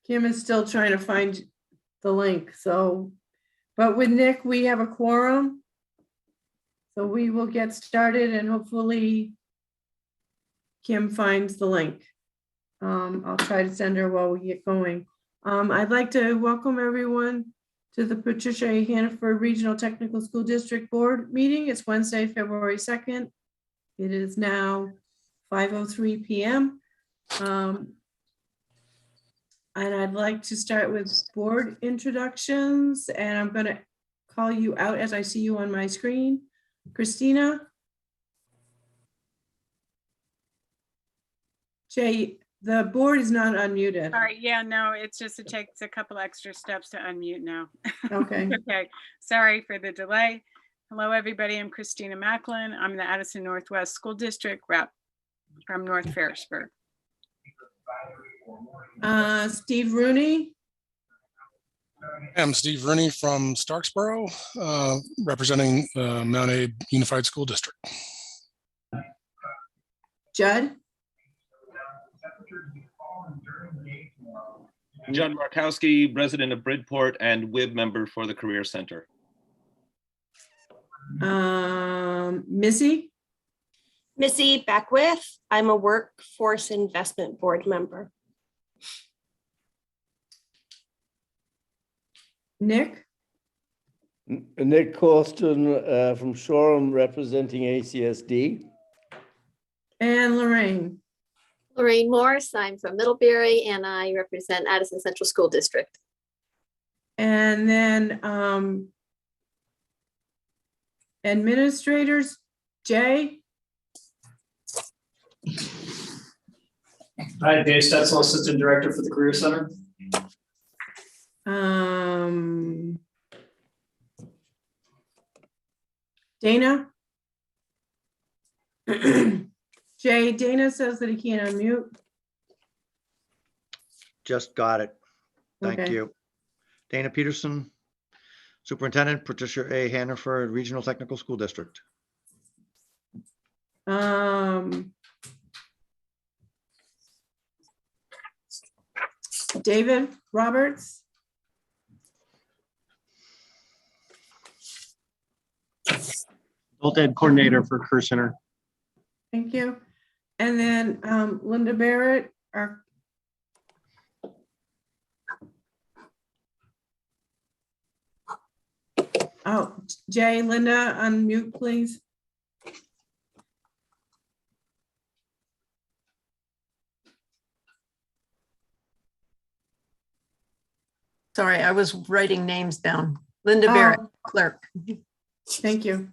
Kim is still trying to find the link, so, but with Nick, we have a quorum. So we will get started and hopefully Kim finds the link. I'll try to send her while we get going. I'd like to welcome everyone to the Patricia A. Hannaford Regional Technical School District Board meeting. It's Wednesday, February 2nd. It is now 5:03 p.m. And I'd like to start with board introductions, and I'm going to call you out as I see you on my screen. Christina? Jay, the board is not unmuted. Sorry, yeah, no, it takes a couple extra steps to unmute now. Okay. Okay, sorry for the delay. Hello, everybody. I'm Christina Macklin. I'm the Addison Northwest School District rep from North Ferrisburgh. Steve Rooney. I'm Steve Rooney from Starksboro, representing Mount Abe Unified School District. Judd. John Markowski, resident of Bridport and WIB member for the Career Center. Missy. Missy Beckwith. I'm a Workforce Investment Board member. Nick. Nick Corston from Shoreham, representing ACSD. And Lorraine. Lorraine Morris, I'm from Middlebury and I represent Addison Central School District. And then administrators, Jay. Hi, Dave Stetzel, Assistant Director for the Career Center. Dana. Jay, Dana says that he can't unmute. Just got it. Thank Okay. you. Dana Peterson, Superintendent, Patricia A. Hannaford Regional Technical School District. David Roberts. Adult Ed Coordinator for Career Center. Thank you. And then Linda Barrett, Jay, Linda, unmute, please. Sorry, I was writing names down. Linda Barrett, clerk. Thank you.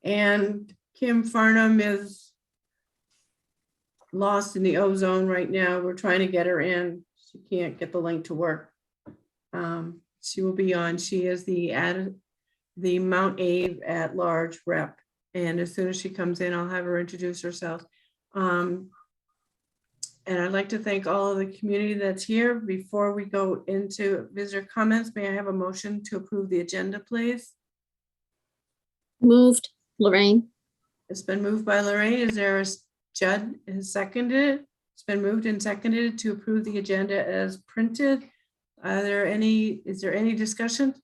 And Kim Farnham is lost in the ozone right now. We're trying to get her in. She can't get the link to work. She will be on. She is the Mount Abe at large rep. And as soon as she comes in, I'll have her introduce herself. And I'd like to thank all of the community that's here. Before we go into visitor comments, may I have a motion to approve the agenda, please? Moved, Lorraine. It's been moved by Lorraine. Is there a Judd has seconded? It's been moved and seconded to approve the agenda as printed. Is there any discussion?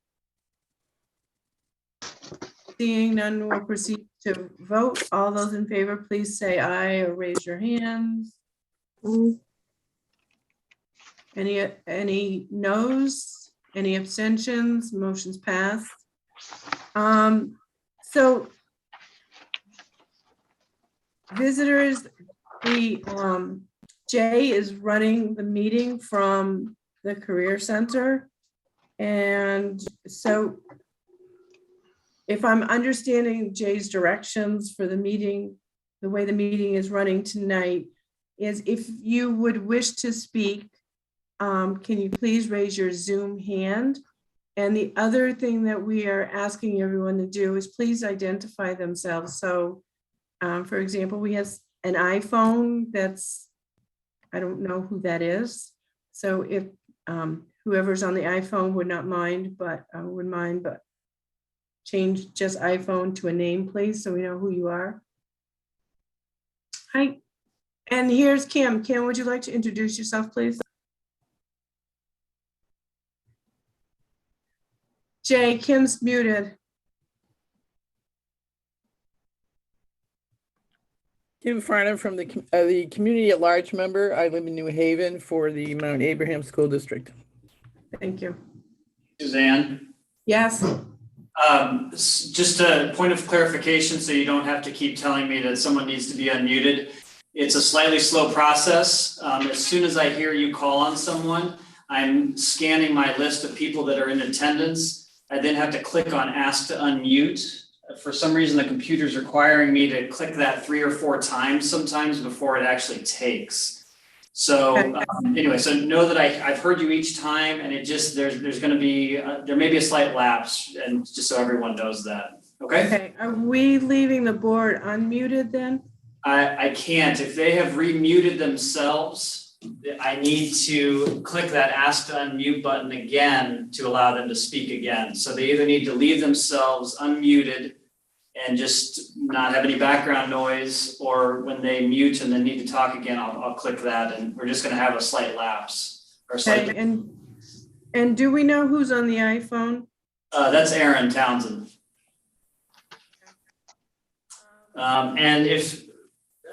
Seeing none, we'll proceed to vote. All those in favor, please say aye or raise your hands. Any noes? Any abstentions? Motion's passed. So visitors, Jay is running the meeting from the Career Center. And so if I'm understanding Jay's directions for the meeting, the way the meeting is running tonight is if you would wish to speak, can you please raise your Zoom hand? And the other thing that we are asking everyone to do is please identify themselves. So for example, we have an iPhone that's, I don't know who that is. So if whoever's on the iPhone would not mind, but wouldn't mind, but change just iPhone to a name, please, so we know who you are. Hi, and here's Kim. Kim, would you like to introduce yourself, please? Jay, Kim's muted. Kim Farnham from the Community at Large member. I live in New Haven for the Mount Abraham School District. Thank you. Suzanne, Yes. just a point of clarification, so you don't have to keep telling me that someone needs to be unmuted. It's a slightly slow process. As soon as I hear you call on someone, I'm scanning my list of people that are in attendance. I then have to click on Ask to Unmute. For some reason, the computer's requiring me to click that 3 or 4 times sometimes before it actually takes. So anyway, so know that I've heard you each time, and it just, there's going to be, there may be a slight lapse, and just so everyone knows that. Okay? Okay, are we leaving the board unmuted then? I can't. If they have remuted themselves, I need to click that Ask to Unmute button again to allow them to speak again. So they either need to leave themselves unmuted and just not have any background noise, or when they mute and then need to talk again, I'll click that, and we're just going to have a slight lapse or slight. Okay, and do we know who's on the iPhone? That's Aaron Townsend. And if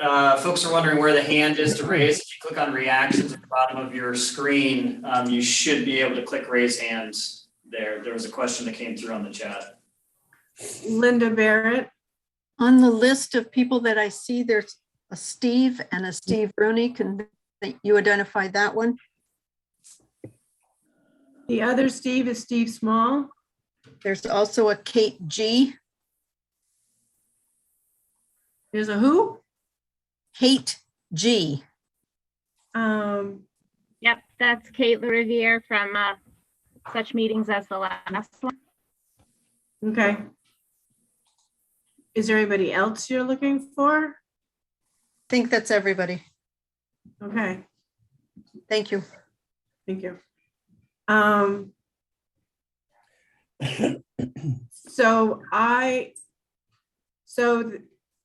folks are wondering where the hand is to raise, if you click on reactions at the bottom of your screen, you should be able to click raise hands there. There was a question that came through on the chat. Linda Barrett. On the list of people that I see, there's a Steve and a Steve Rooney. Can you identify that one? The other Steve is Steve Small. There's also a Kate G. There's a who? Kate G. Yep, that's Kate Riviere from Such Meetings as the Last One. Okay. Is there anybody else you're looking for? I think that's everybody. Okay, Thank you. thank you.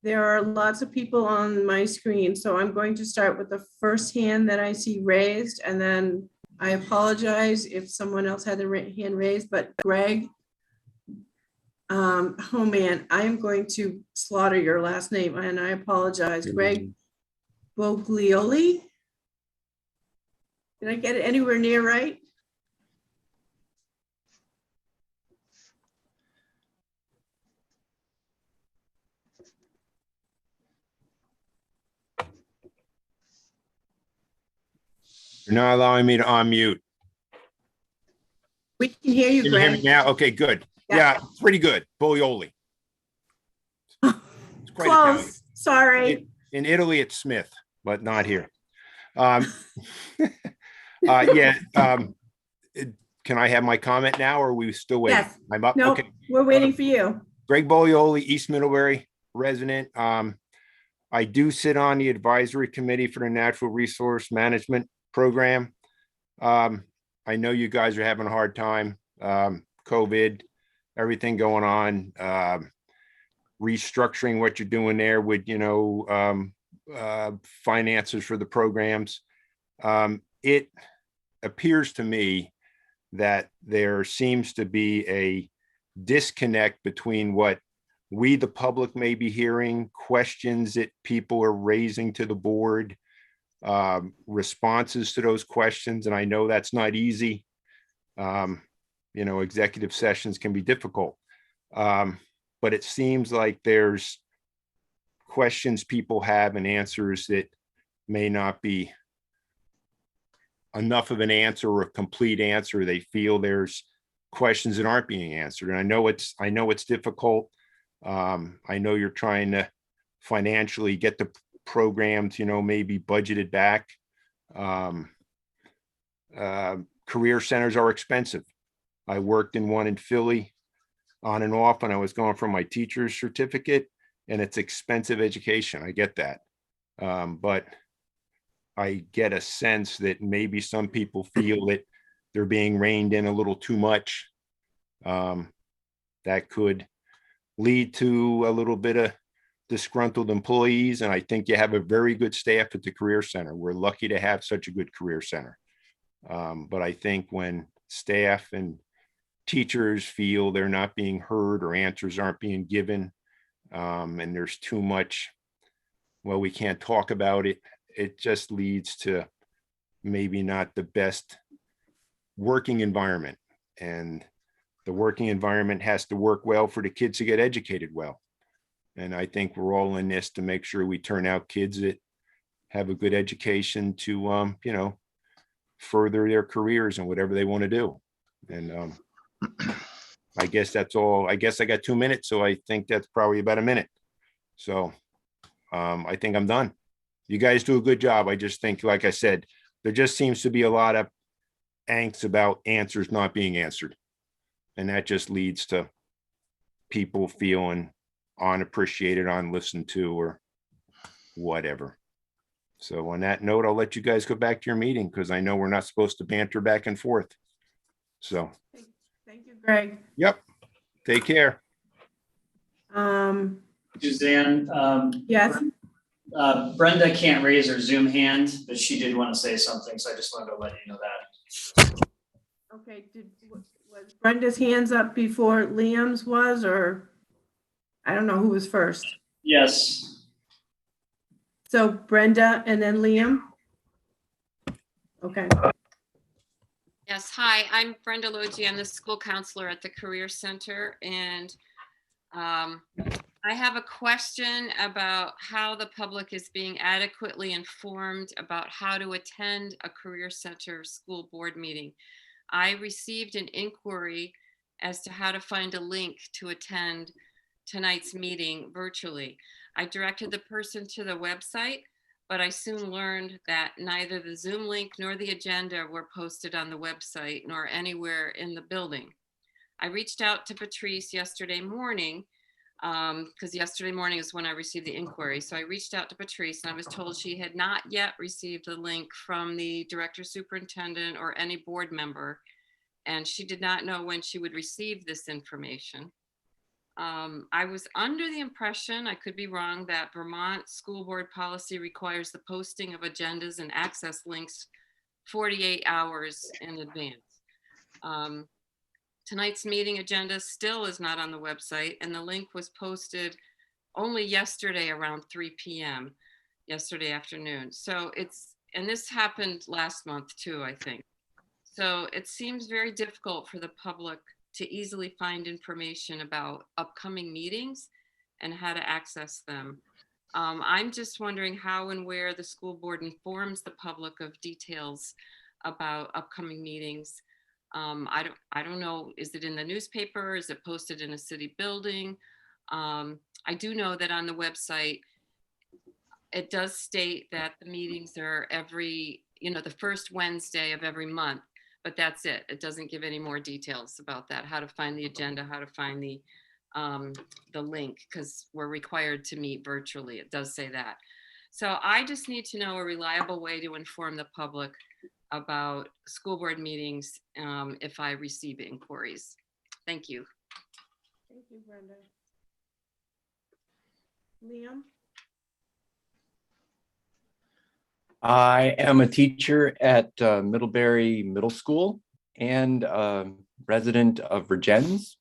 There are lots of people on my screen, so I'm going to start with the first hand that I see raised, and then I apologize if someone else had their hand raised, but Greg, oh man, I am going to slaughter your last name, and I apologize. Greg Boglioli? Did I get it anywhere near right? You're not allowing me to unmute. We can hear you, Can you hear me Greg. now? Okay, good. Yeah. Yeah, pretty good. Boglioli. It's quite Italian. Close, sorry. In Italy, it's Smith, but not here. Yeah. Can I have my comment now, or are we still waiting? Yes. I'm up. Nope, Okay. we're waiting for you. Greg Boglioli, East Middlebury resident. I do sit on the advisory committee for the Natural Resource Management Program. I know you guys are having a hard time. COVID, everything going on, restructuring what you're doing there with, finances for the programs. It appears to me that there seems to be a disconnect between what we, the public, may be hearing, questions that people are raising to the board, responses to those questions. And I know that's not easy. Executive sessions can be difficult. But it seems like there's questions people have and answers that may not be enough of an answer or a complete answer. They feel there's questions that aren't being answered. And I know it's difficult. I know you're trying to financially get the programs, maybe budgeted back. Career centers are expensive. I worked in one in Philly on and off when I was going for my teacher's certificate, and it's expensive education. I get that. But I get a sense that maybe some people feel that they're being reined in a little too much. That could lead to a little bit of disgruntled employees. And I think you have a very good staff at the Career Center. We're lucky to have such a good Career Center. But I think when staff and teachers feel they're not being heard or answers aren't being given. And there's too much, well, we can't talk about it. It just leads to maybe not the best working environment. And the working environment has to work well for the kids to get educated well. And I think we're all in this to make sure we turn out kids that have a good education to, you know, further their careers and whatever they want to do. And I guess that's all. I guess I got 2 minutes, so I think that's probably about a minute. So I think I'm done. You guys do a good job. I just think, like I said, there just seems to be a lot of angst about answers not being answered. And that just leads to people feeling unappreciated, unlistened to, or whatever. So on that note, I'll let you guys go back to your meeting because I know we're not supposed to banter back and forth. So. Thank you, Greg. Yep. Take care. Suzanne, Yes. Brenda can't raise her Zoom hand, but she did want to say something, so I just wanted to let you know that. Okay, was Brenda's hands up before Liam's was, or I don't know who was first. Yes. So Brenda and then Liam? Okay. Yes, hi, I'm Brenda Logie. I'm the school counselor at the Career Center, and I have a question about how the public is being adequately informed about how to attend a Career Center school board meeting. I received an inquiry as to how to find a link to attend tonight's meeting virtually. I directed the person to the website, but I soon learned that neither the Zoom link nor the agenda were posted on the website nor anywhere in the building. I reached out to Patrice yesterday morning because yesterday morning is when I received the inquiry. So I reached out to Patrice and I was told she had not yet received the link from the director superintendent or any board member, and she did not know when she would receive this information. I was under the impression, I could be wrong, that Vermont school board policy requires the posting of agendas and access links 48 hours in advance. Tonight's meeting agenda still is not on the website, and the link was posted only yesterday around 3 p.m. yesterday afternoon. So and this happened last month too, I think. So it seems very difficult for the public to easily find information about upcoming meetings and how to access them. I'm just wondering how and where the school board informs the public of details about upcoming meetings. I don't know, is it in the newspaper? Is it posted in a city building? I do know that on the website, it does state that the meetings are every, the first Wednesday of every month, but that's it. It doesn't give any more details about that, how to find the agenda, how to find the link, because we're required to meet virtually. It does say that. So I just need to know a reliable way to inform the public about school board meetings if I receive inquiries. Thank you. Thank you, Brenda. Liam? I am a teacher at Middlebury Middle School and resident of Virgins.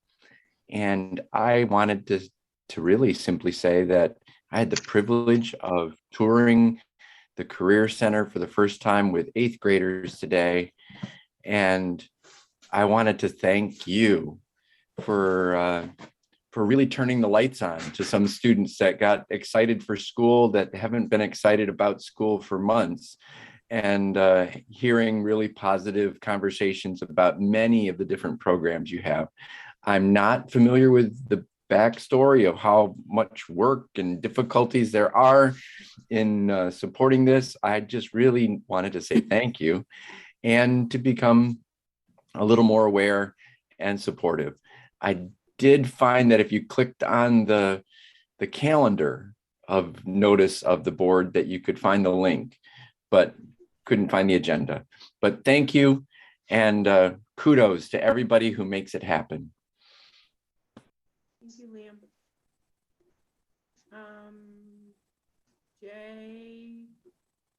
And I wanted to really simply say that I had the privilege of touring the Career Center for the first time with 8th graders today. And I wanted to thank you for really turning the lights on to some students that got excited for school that haven't been excited about school for months, and hearing really positive conversations about many of the different programs you have. I'm not familiar with the backstory of how much work and difficulties there are in supporting this. I just really wanted to say thank you and to become a little more aware and supportive. I did find that if you clicked on the calendar of notice of the board that you could find the link, but couldn't find the agenda. But thank you, and kudos to everybody who makes it happen. Thank you, Liam. Jay,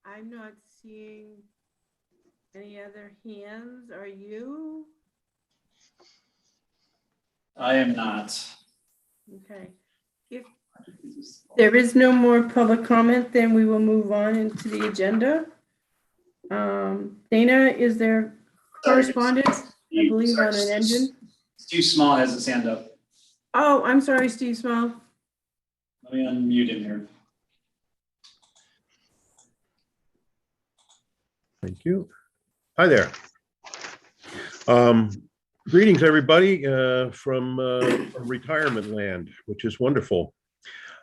I'm not seeing any other hands. Are you? I am not. Okay. If there is no more public comment, then we will move on into the agenda. Dana, is there correspondence, I believe, on an engine? Steve Small has his hand up. Oh, I'm sorry, Steve Small. Let me unmute him here. Thank you. Hi there. Greetings, everybody, from retirement land, which is wonderful.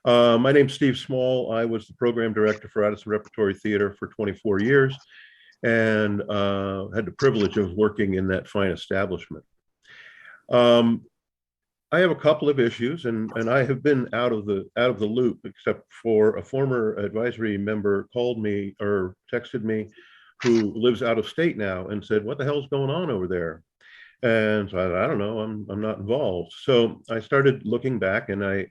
My name's Steve Small. I was the program director for Addison Repertory Theater for 24 years and had the privilege of working in that fine establishment. I have a couple of issues, and I have been out of the loop, except for a former advisory member called me or texted me, who lives out of state now, and said, "What the hell's going on over there?" And so I don't know. I'm not involved. So I started looking back, and I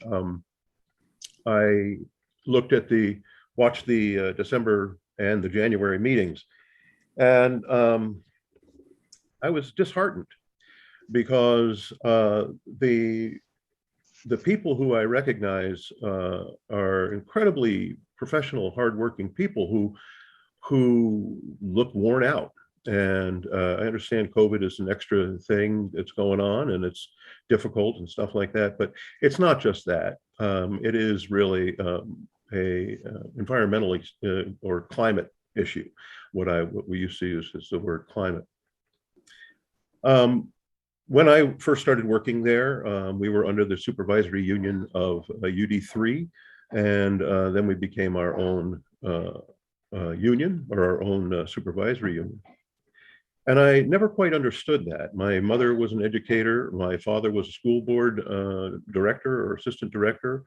watched the December and the January meetings, and I was disheartened because the people who I recognize are incredibly professional, hardworking people who look worn out. And I understand COVID is an extra thing that's going on, and it's difficult and stuff like that. But it's not just that. It is really a environmental or climate issue. What we used to use is the word climate. When I first started working there, we were under the supervisory union of UD3, and then we became our own union, or our own supervisory union. And I never quite understood that. My mother was an educator. My father was a school board director or assistant director.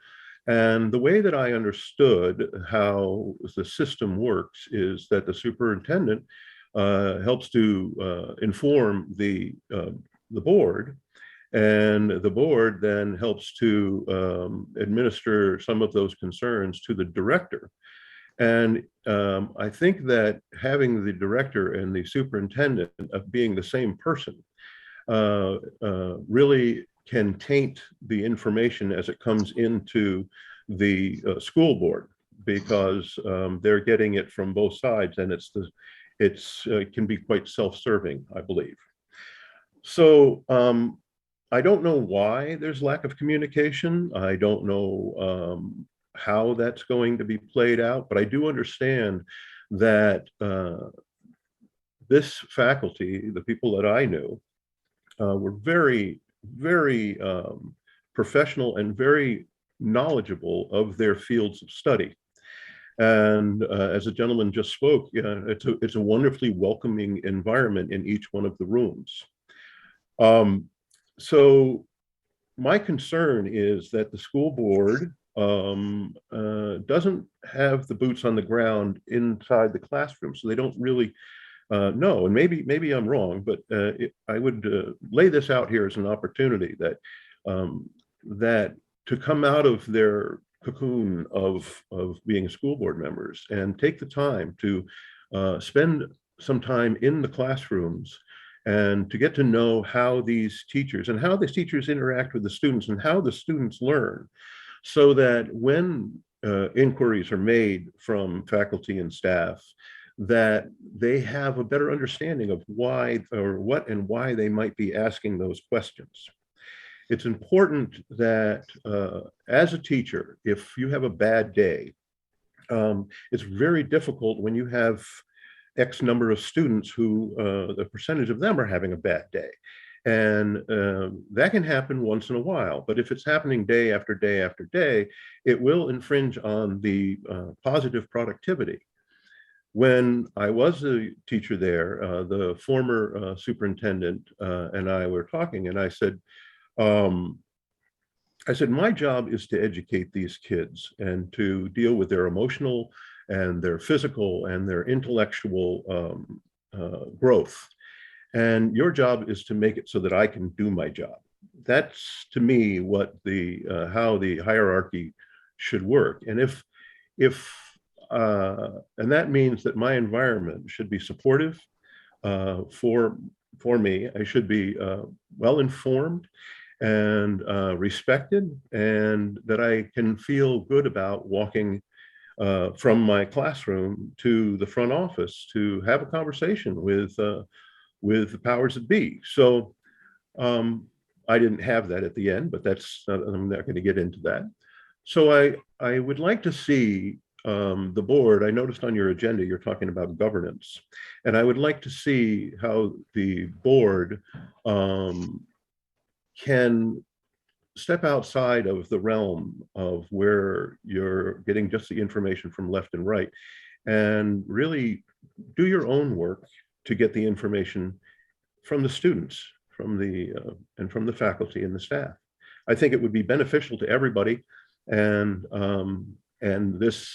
And the way that I understood how the system works is that the superintendent helps to inform the board, and the board then helps to administer some of those concerns to the director. And I think that having the director and the superintendent of being the same person really can taint the information as it comes into the school board, because they're getting it from both sides, and it can be quite self-serving, I believe. So I don't know why there's lack of communication. I don't know how that's going to be played out, but I do understand that this faculty, the people that I knew, were very, very professional and very knowledgeable of their fields of study. And as a gentleman just spoke, it's a wonderfully welcoming environment in each one of the rooms. So my concern is that the school board doesn't have the boots on the ground inside the classroom, so they don't really know. And maybe I'm wrong, but I would lay this out here as an opportunity that that to come out of their cocoon of being school board members and take the time to spend some time in the classrooms and to get to know how these teachers interact with the students and how the students learn, so that when inquiries are made from faculty and staff, that they have a better understanding of why or what and why they might be asking those questions. It's important that as a teacher, if you have a bad day, it's very difficult when you have X number of students who the percentage of them are having a bad day. And that can happen once in a while, but if it's happening day after day after day, it will infringe on the positive productivity. When I was a teacher there, the former superintendent and I were talking, and I said, my job is to educate these kids and to deal with their emotional and their physical and their intellectual growth. And your job is to make it so that I can do my job. That's, to me, what how the hierarchy should work. And and that means that my environment should be supportive for me. I should be well informed, and respected, and that I can feel good about walking from my classroom to the front office to have a conversation with the powers that be. So I didn't have that at the end, but I'm not going to get into that. So I would like to see the board. I noticed on your agenda you're talking about governance, and I would like to see how the board can step outside of the realm of where you're getting just the information from left and right, and really do your own work to get the information from the students, and from the faculty and the staff. I think it would be beneficial to everybody, and this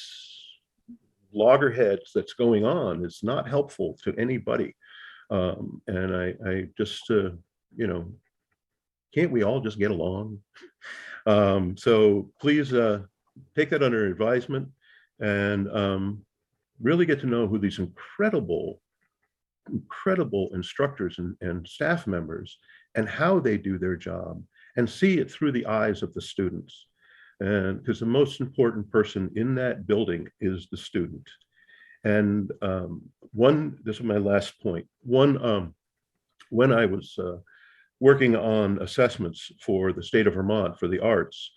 loggerheads that's going on is not helpful to anybody. And I just, can't we all just get along? So please take that under advisement, and really get to know who these incredible instructors and staff members, and how they do their job, and see it through the eyes of the students. And because the most important person in that building is the student. And this is my last point. When I was working on assessments for the state of Vermont for the arts,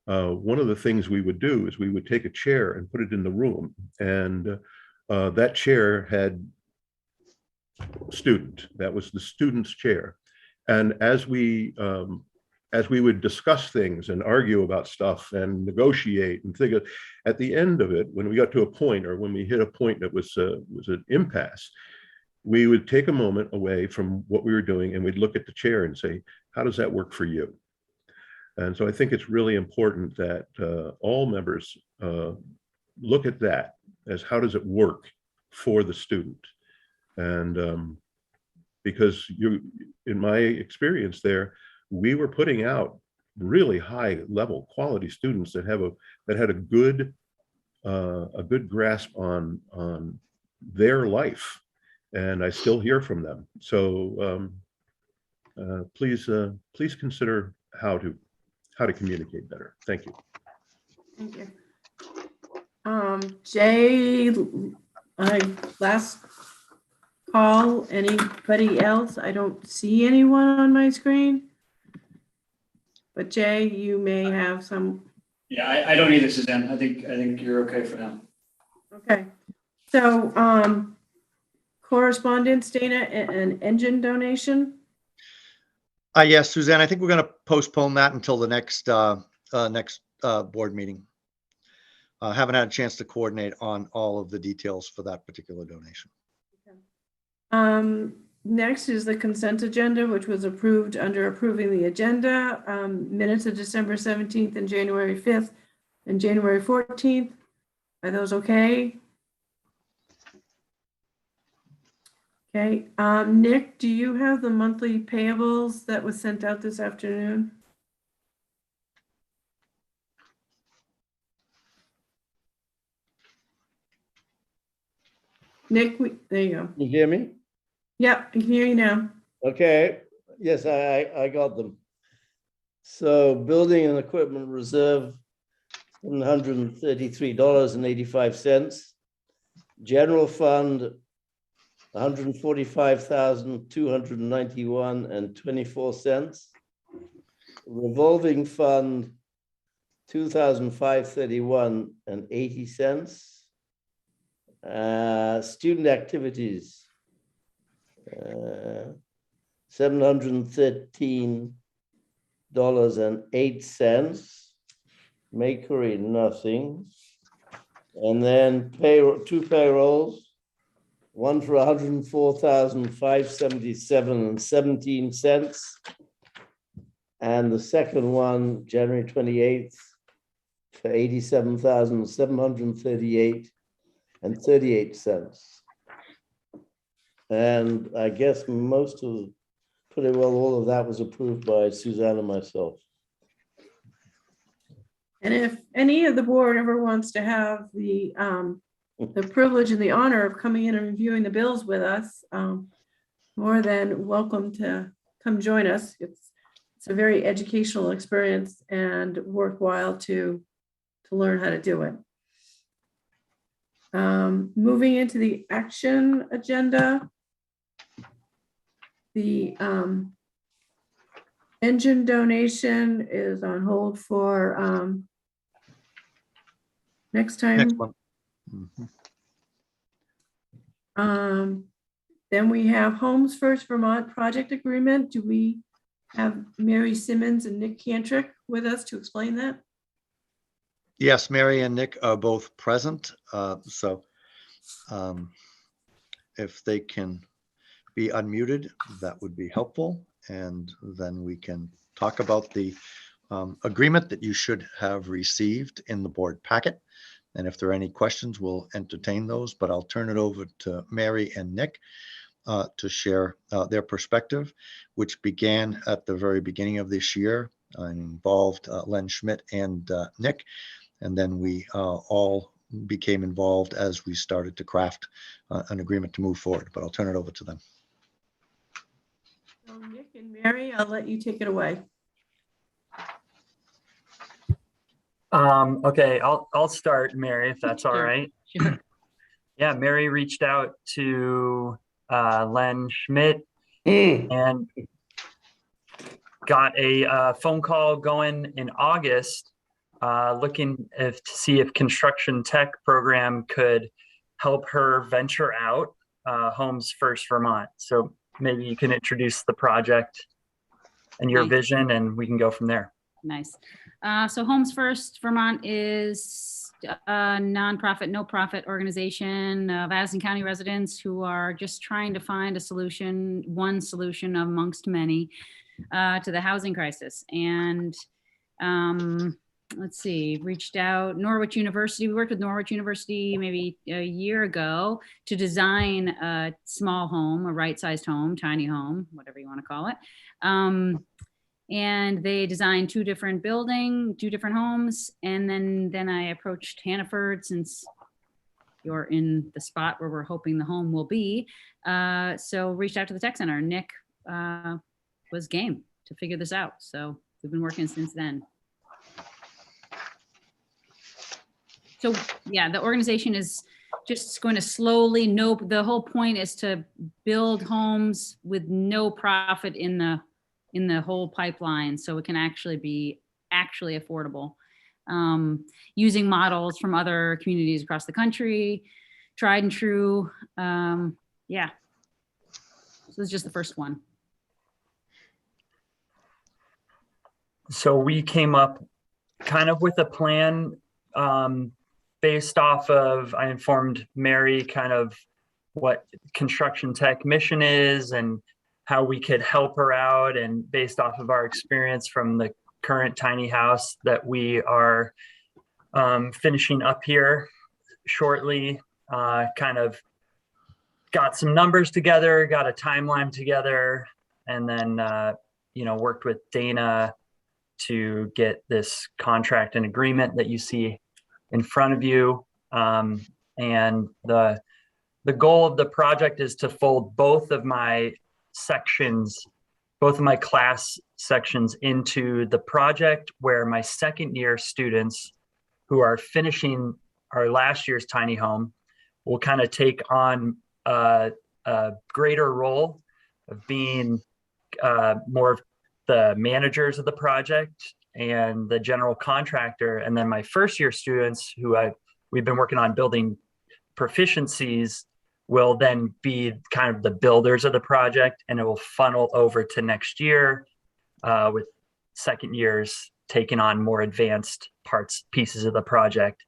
one of the things we would do is we would take a chair and put it in the room, and that chair had student. That was the student's chair. And as we would discuss things and argue about stuff and negotiate and think, at the end of it, when we got to a point, or when we hit a point that was an impasse, we would take a moment away from what we were doing, and we'd look at the chair and say, how does that work for you? And so I think it's really important that all members look at that as, how does it work for the student? And because in my experience there, we were putting out really high level quality students that had a good grasp on their life, and I still hear from them. So please consider how to communicate better. Thank you. Thank you. Jay, last call. Anybody else? I don't see anyone on my screen. But Jay, you may have some. Yeah, I don't either, Suzanne. I think you're okay for now. Okay. So correspondence, Dana, an engine donation. Yes, Suzanne, I think we're going to postpone that until the next board meeting. Haven't had a chance to coordinate on all of the details for that particular donation. Next is the consent agenda, which was approved under approving the agenda. Minutes of December 17th and January 5th and January 14th. Are those okay? Okay. Nick, do you have the monthly payables that was sent out this afternoon? Nick, there you go. You hear me? Yep, I can hear you now. Okay, yes, I got them. So building and equipment reserve, $733.85. General fund, $145,291.24. Revolving fund, $2,531.80. Student activities, $713.08. Makery, nothing. And then two payrolls, one for $104,577.17. And the second one, January 28th, for $87,738.38. And I guess all of that was approved by Suzanne and myself. And if any of the board ever wants to have the privilege and the honor of coming in and reviewing the bills with us, more than welcome to come join us. It's it's a very educational experience and worthwhile to learn how to do it. Moving into the action agenda, the engine donation is on hold for next time. Next one. Then we have Homes First Vermont project agreement. Do we have Mary Simmons and Nick Cantrick with us to explain that? Yes, Mary and Nick are both present. If they can be unmuted, that would be helpful. And then we can talk about the agreement that you should have received in the board packet. And if there are any questions, we'll entertain those, but I'll turn it over to Mary and Nick to share their perspective, which began at the very beginning of this year and involved Len Schmidt and Nick. And then we all became involved as we started to craft an agreement to move forward, but I'll turn it over to them. So Nick and Mary, I'll let you take it away. Okay, I'll start, Mary, if that's all right. Sure. Yeah, Mary reached out to Len Schmidt and got a phone call going in August, looking to see if construction tech program could help her venture out Homes First Vermont. So maybe you can introduce the project and your vision, and we can go from there. Nice. So Homes First Vermont is a nonprofit, no-profit organization of Addison County residents who are just trying to find a solution, one solution amongst many, to the housing crisis. And let's see, reached out, Norwich University. We worked with Norwich University maybe a year ago to design a small home, a right-sized home, tiny home, whatever you want to call it. And they designed two different homes. And then I approached Hannaford, since you're in the spot where we're hoping the home will be. So reached out to the tech center. Nick was game to figure this out. So we've been working since then. So yeah, the organization is just going to slowly, the whole point is to build homes with no profit in the whole pipeline, so it can actually be affordable, using models from other communities across the country, tried and true. Yeah, so it's just the first one. So we came up kind of with a plan based off of, I informed Mary kind of what construction tech mission is and how we could help her out, and based off of our experience from the current tiny house that we are finishing up here shortly, kind of got some numbers together, got a timeline together, and then worked with Dana to get this contract and agreement that you see in front of you. And the goal of the project is to fold both of my class sections into the project, where my second year students who are finishing our last year's tiny home will kind of take on a greater role of being more of the managers of the project and the general contractor. And then my first year students who we've been working on building proficiencies will then be kind of the builders of the project, and it will funnel over to next year with second years taking on more advanced pieces of the project.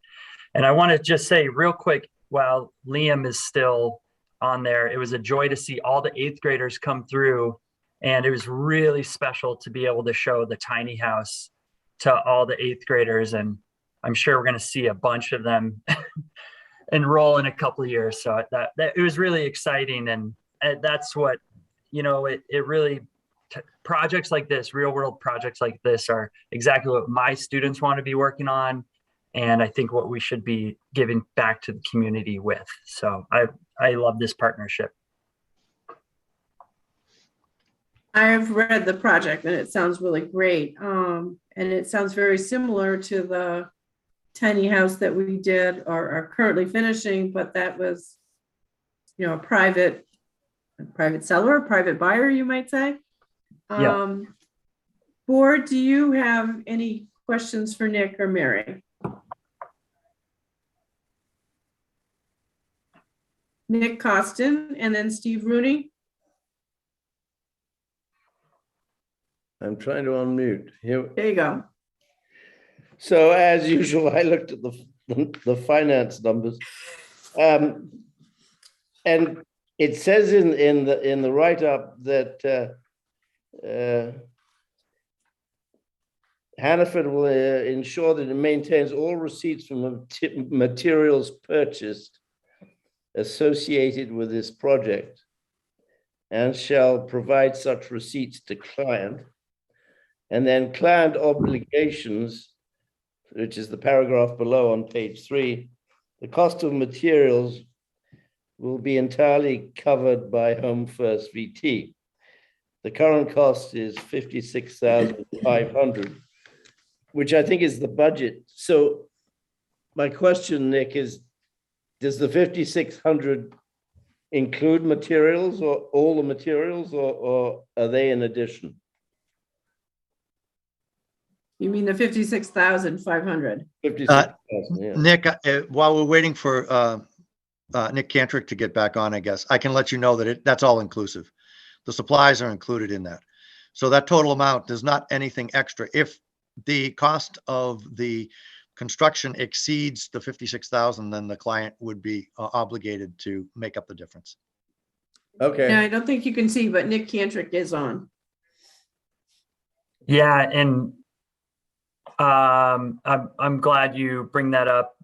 And I want to just say real quick, while Liam is still on there, it was a joy to see all the 8th graders come through, and it was really special to be able to show the tiny house to all the 8th graders. And I'm sure we're going to see a bunch of them enroll in a couple of years. So that it was really exciting. And that's what, it really, projects like this, real world projects like this, are exactly what my students want to be working on. And I think what we should be giving back to the community with. So I love this partnership. I've read the project and it sounds really great. And it sounds very similar to the tiny house that we did or are currently finishing, but that was, a private seller, private buyer, you might say. Yeah. Board, do you have any questions for Nick or Mary? Nick Costin and then Steve Rooney. I'm trying to unmute. Here. There you go. So as usual, I looked at the finance numbers. And it says in the write-up that Hannaford will ensure that it maintains all receipts from materials purchased associated with this project and shall provide such receipts to client. And then client obligations, which is the paragraph below on page 3, the cost of materials will be entirely covered by Home First VT. The current cost is $56,500, which I think is the budget. So my question, Nick, is does the 5,600 include materials or all the materials, or are they in addition? You mean the 56,500? 56,000, yeah. Nick, while we're waiting for Nick Cantrick to get back on, I guess, I can let you know that that's all inclusive. The supplies are included in that. So that total amount, there's not anything extra. If the cost of the construction exceeds the 56,000, then the client would be obligated to make up the difference. Okay. No, I don't think you can see, but Nick Cantrick is on. Yeah, and I'm glad you bring that up.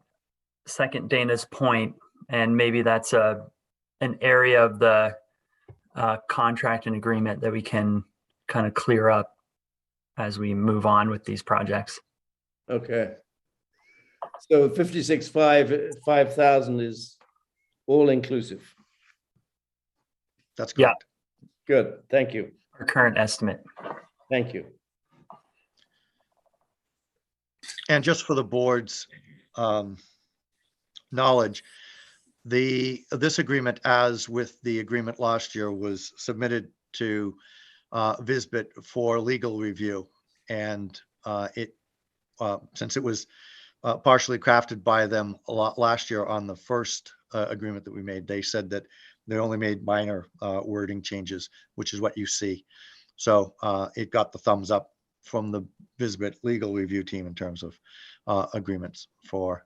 Second Dana's point, and maybe that's an area of the contract and agreement that we can kind of clear up as we move on with these projects. Okay. So 5,000 is all inclusive. That's correct. Yeah. Good. Thank you. Our current estimate. Thank you. And just for the board's knowledge, this agreement, as with the agreement last year, was submitted to VISBIT for legal review, and since it was partially crafted by them a lot last year on the first agreement that we made, they said that they only made minor wording changes, which is what you see. So it got the thumbs up from the VISBIT legal review team in terms of agreements for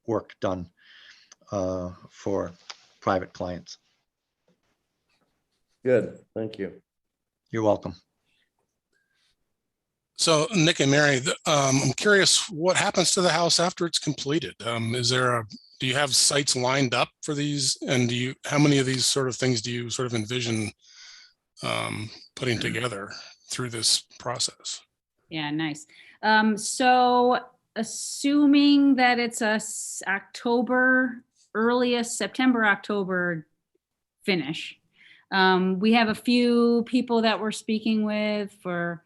work done for private clients. Good, thank you. You're welcome. So Nick and Mary, I'm curious what happens to the house after it's completed. Do you have sites lined up for these? And how many of these sort of things do you sort of envision putting together through this process? Yeah, nice. So assuming that it's October, earliest September, October finish. We have a few people that we're speaking with for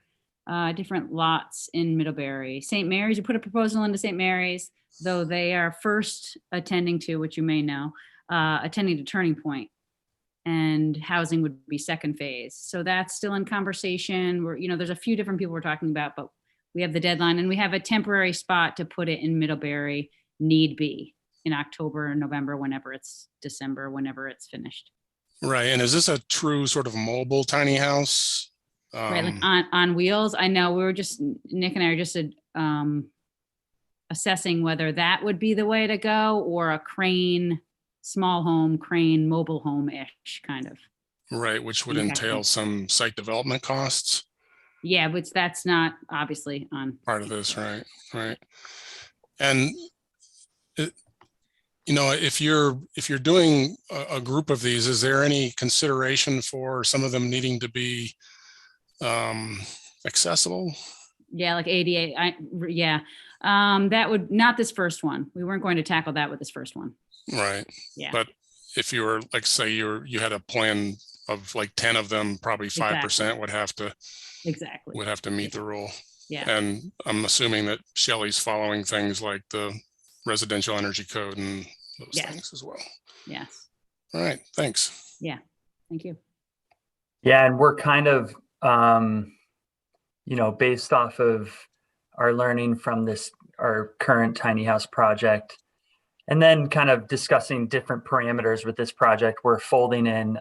different lots in Middlebury. St. Mary's, we put a proposal into St. Mary's, though they are first attending to, which you may know, attending to Turning Point, and housing would be second phase. So that's still in conversation. There's a few different people we're talking about, but we have the deadline, and we have a temporary spot to put it in Middlebury, need be, in October or November, whenever it's December, whenever it's finished. Right. And is this a true sort of mobile tiny house? Right, like on wheels? I know Nick and I are just assessing whether that would be the way to go, or a crane, small home, crane, mobile home-ish kind of. Right, which would entail some site development costs. Yeah, but that's not obviously on part of this, right? Right. And if you're doing a group of these, is there any consideration for some of them needing to be accessible? Yeah, like ADA. That would not this first one. We weren't going to tackle that with this first one. Right. Yeah. But if you were, like, say you had a plan of like 10 of them, probably 5% would have to meet the rule. Yeah. And I'm assuming that Shelley's following things like the residential energy code and those things as well. Yes. All right, thanks. Yeah, thank you. Yeah, and we're kind of, based off of our learning from our current tiny house project, and then kind of discussing different parameters with this project, we're folding in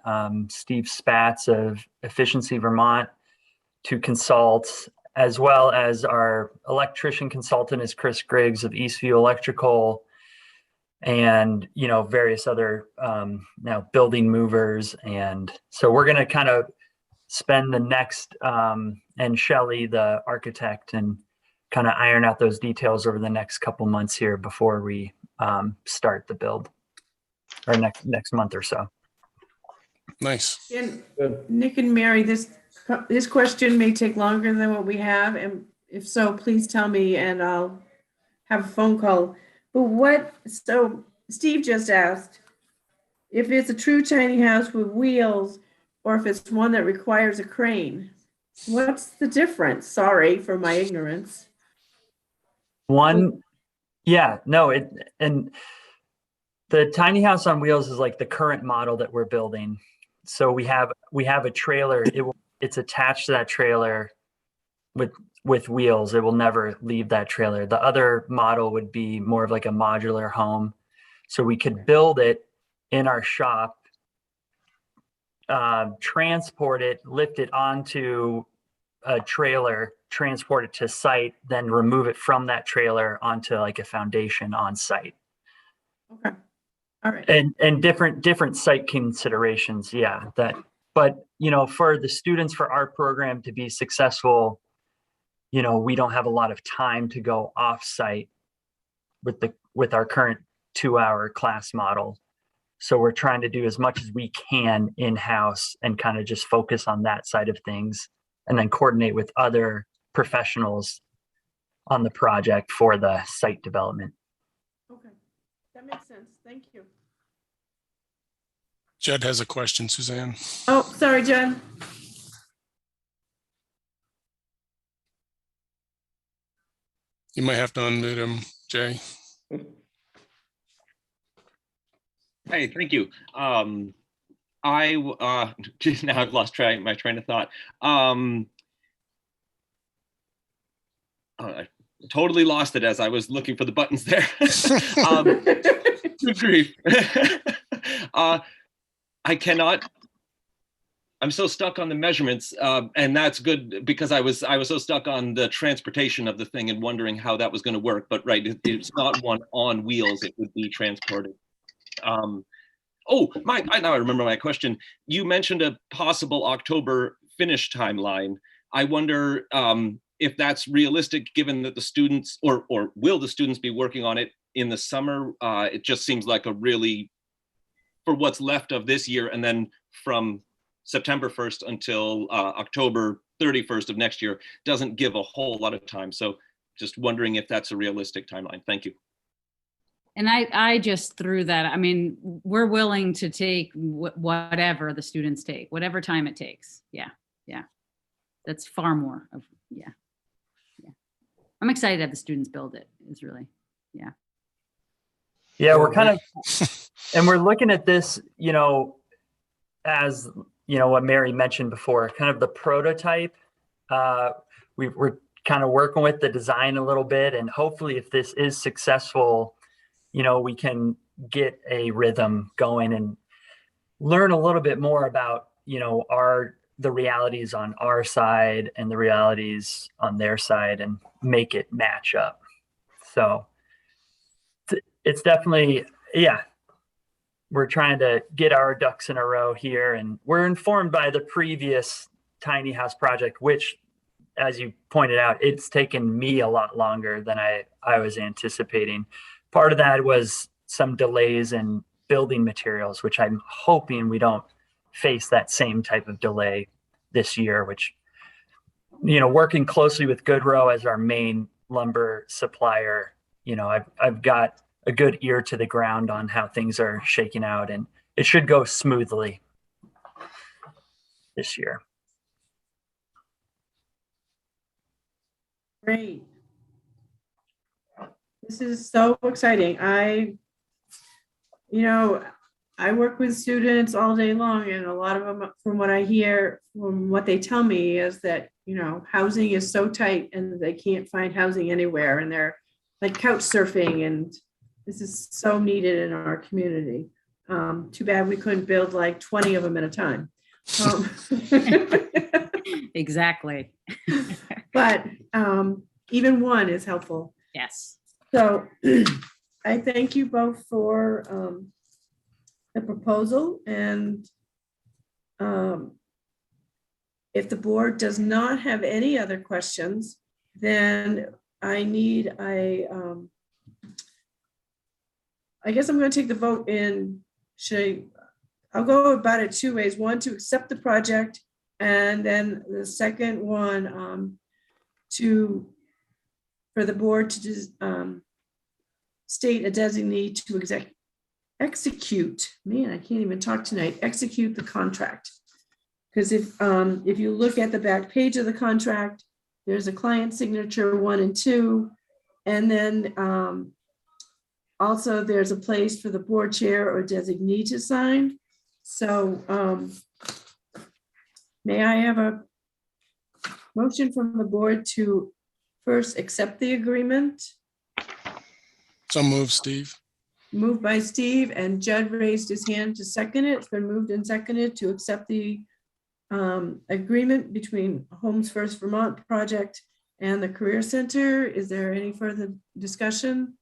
Steve Spatz of Efficiency Vermont to consult, as well as our electrician consultant is Chris Griggs of Eastview Electrical, and various other now building movers. And so we're going to kind of spend the next and Shelley, the architect, and kind of iron out those details over the next couple months here before we start the build, or next month or so. Nice. And Nick and Mary, this question may take longer than what we have, and if so, please tell me and I'll have a phone call. But so Steve just asked if it's a true tiny house with wheels or if it's one that requires a crane. What's the difference? Sorry for my ignorance. And the tiny house on wheels is like the current model that we're building. So we have a trailer. It's attached to that trailer with wheels. It will never leave that trailer. The other model would be more of like a modular home. So we could build it in our shop, transport it, lift it onto a trailer, transport it to site, then remove it from that trailer onto like a foundation on site. Okay. All right. And different site considerations. Yeah. But for the students, for our program to be successful, we don't have a lot of time to go off site with our current 2-hour class model. So we're trying to do as much as we can in-house and kind of just focus on that side of things, and then coordinate with other professionals on the project for the site development. Okay, that makes sense. Thank you. Judd has a question, Suzanne. Oh, sorry, Judd. You might have to unmute him, Jay. Hey, thank you. Now I've lost my train of thought. I totally lost it as I was looking for the buttons there. Good grief. I'm so stuck on the measurements, and that's good because I was so stuck on the transportation of the thing and wondering how that was going to work. But right, it's not one on wheels; it would be transported. Now I remember my question. You mentioned a possible October finish timeline. I wonder if that's realistic, given that the students, or will the students be working on it in the summer? It just seems like a really, for what's left of this year, and then from September 1st until October 31st of next year, doesn't give a whole lot of time. So just wondering if that's a realistic timeline. Thank you. And I just threw that. I mean, we're willing to take whatever the students take, whatever time it takes. Yeah. That's far more of, yeah. I'm excited to have the students build it. It's really, yeah. Yeah, we're kind of, and we're looking at this, as, what Mary mentioned before, kind of the prototype. We're kind of working with the design a little bit, and hopefully if this is successful, we can get a rhythm going and learn a little bit more about, the realities on our side and the realities on their side, and make it match up. So it's definitely, we're trying to get our ducks in a row here, and we're informed by the previous tiny house project, which, as you pointed out, it's taken me a lot longer than I was anticipating. Part of that was some delays in building materials, which I'm hoping we don't face that same type of delay this year, which, working closely with Goodrow as our main lumber supplier, I've got a good ear to the ground on how things are shaking out, and it should go smoothly. this year. Great. This is so exciting. I work with students all day long, and a lot of them, from what I hear, from what they tell me, is that, housing is so tight and they can't find housing anywhere, and they're like couch surfing, and this is so needed in our community. Too bad we couldn't build like 20 of them at a time. Exactly. But even one is helpful. Yes. So I thank you both for the proposal, and if the board does not have any other questions, then I guess I'm going to take the vote in. I'll go about it two ways. One, to accept the project, and then the second one for the board to just state a designee to execute. Man, I can't even talk tonight. Execute the contract. Because if you look at the back page of the contract, there's a client signature 1 and 2, and then also there's a place for the board chair or designee to sign. So may I have a motion from the board to first accept the agreement? So move, Steve. Moved by Steve, and Judd raised his hand to second it. It's been moved and seconded to accept the agreement between Homes First Vermont project and the Career Center. Is there any further discussion?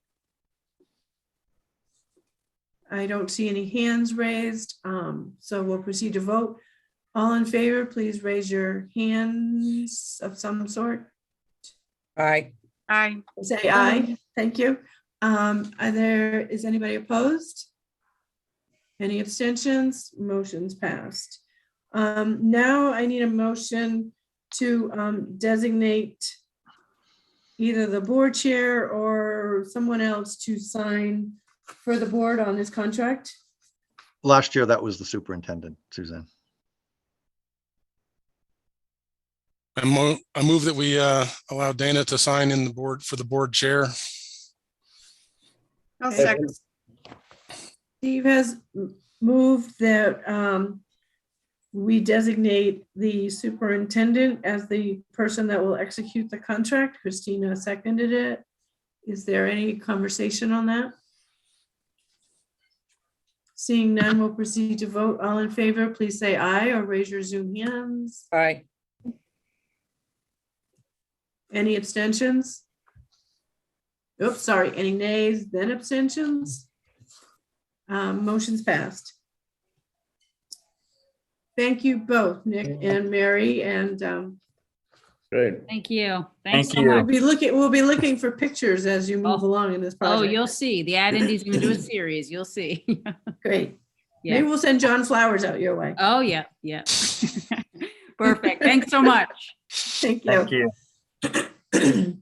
I don't see any hands raised, so we'll proceed to vote. All in favor, please raise your hands of some sort. Aye. Aye. Say aye. Thank you. Is anybody opposed? Any abstentions? Motion's passed. Now I need a motion to designate either the board chair or someone else to sign for the board on this contract. Last year, that was the superintendent, Suzanne. I move that we allow Dana to sign in the board for the board chair. I'll second. Steve has moved that we designate the superintendent as the person that will execute the contract. Christina seconded it. Is there any conversation on that? Seeing none, we'll proceed to vote. All in favor, please say aye or raise your Zoom hands. Aye. Any abstentions? Oops, sorry, any nays, then abstentions? Motion's passed. Thank you both, Nick and Mary, and Great. Thank you. Thanks Thank so you. much. we'll be looking for pictures as you move along in this Oh, project. you'll see. The ad Indy's going to do a series. You'll see. Great. Yeah. Maybe we'll send John flowers out your way. Oh, yeah. Yeah. Perfect. Thanks so much. Thank you. Thank you.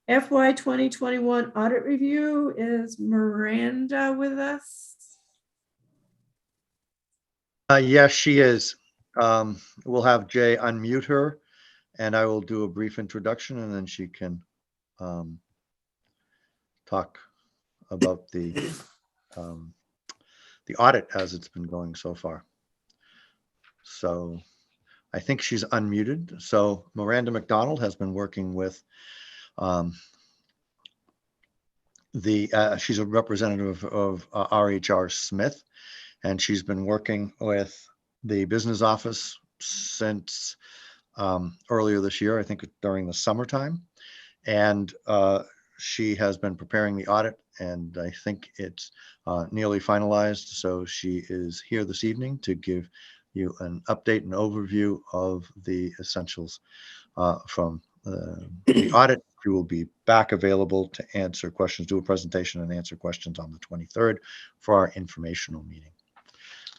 FY 2021 audit review. Is Miranda with us? Yes, she is. We'll have Jay unmute her, and I will do a brief introduction, and then she can talk about the audit as it's been going so far. So I think she's unmuted. So Miranda McDonald has been working with she's a representative of RHR Smith, and she's been working with the business office since earlier this year, I think during the summertime. And she has been preparing the audit, and I think it's nearly finalized. So she is here this evening to give you an update and overview of the essentials from the audit. She will be back available to answer questions, do a presentation and answer questions on the 23rd for our informational meeting.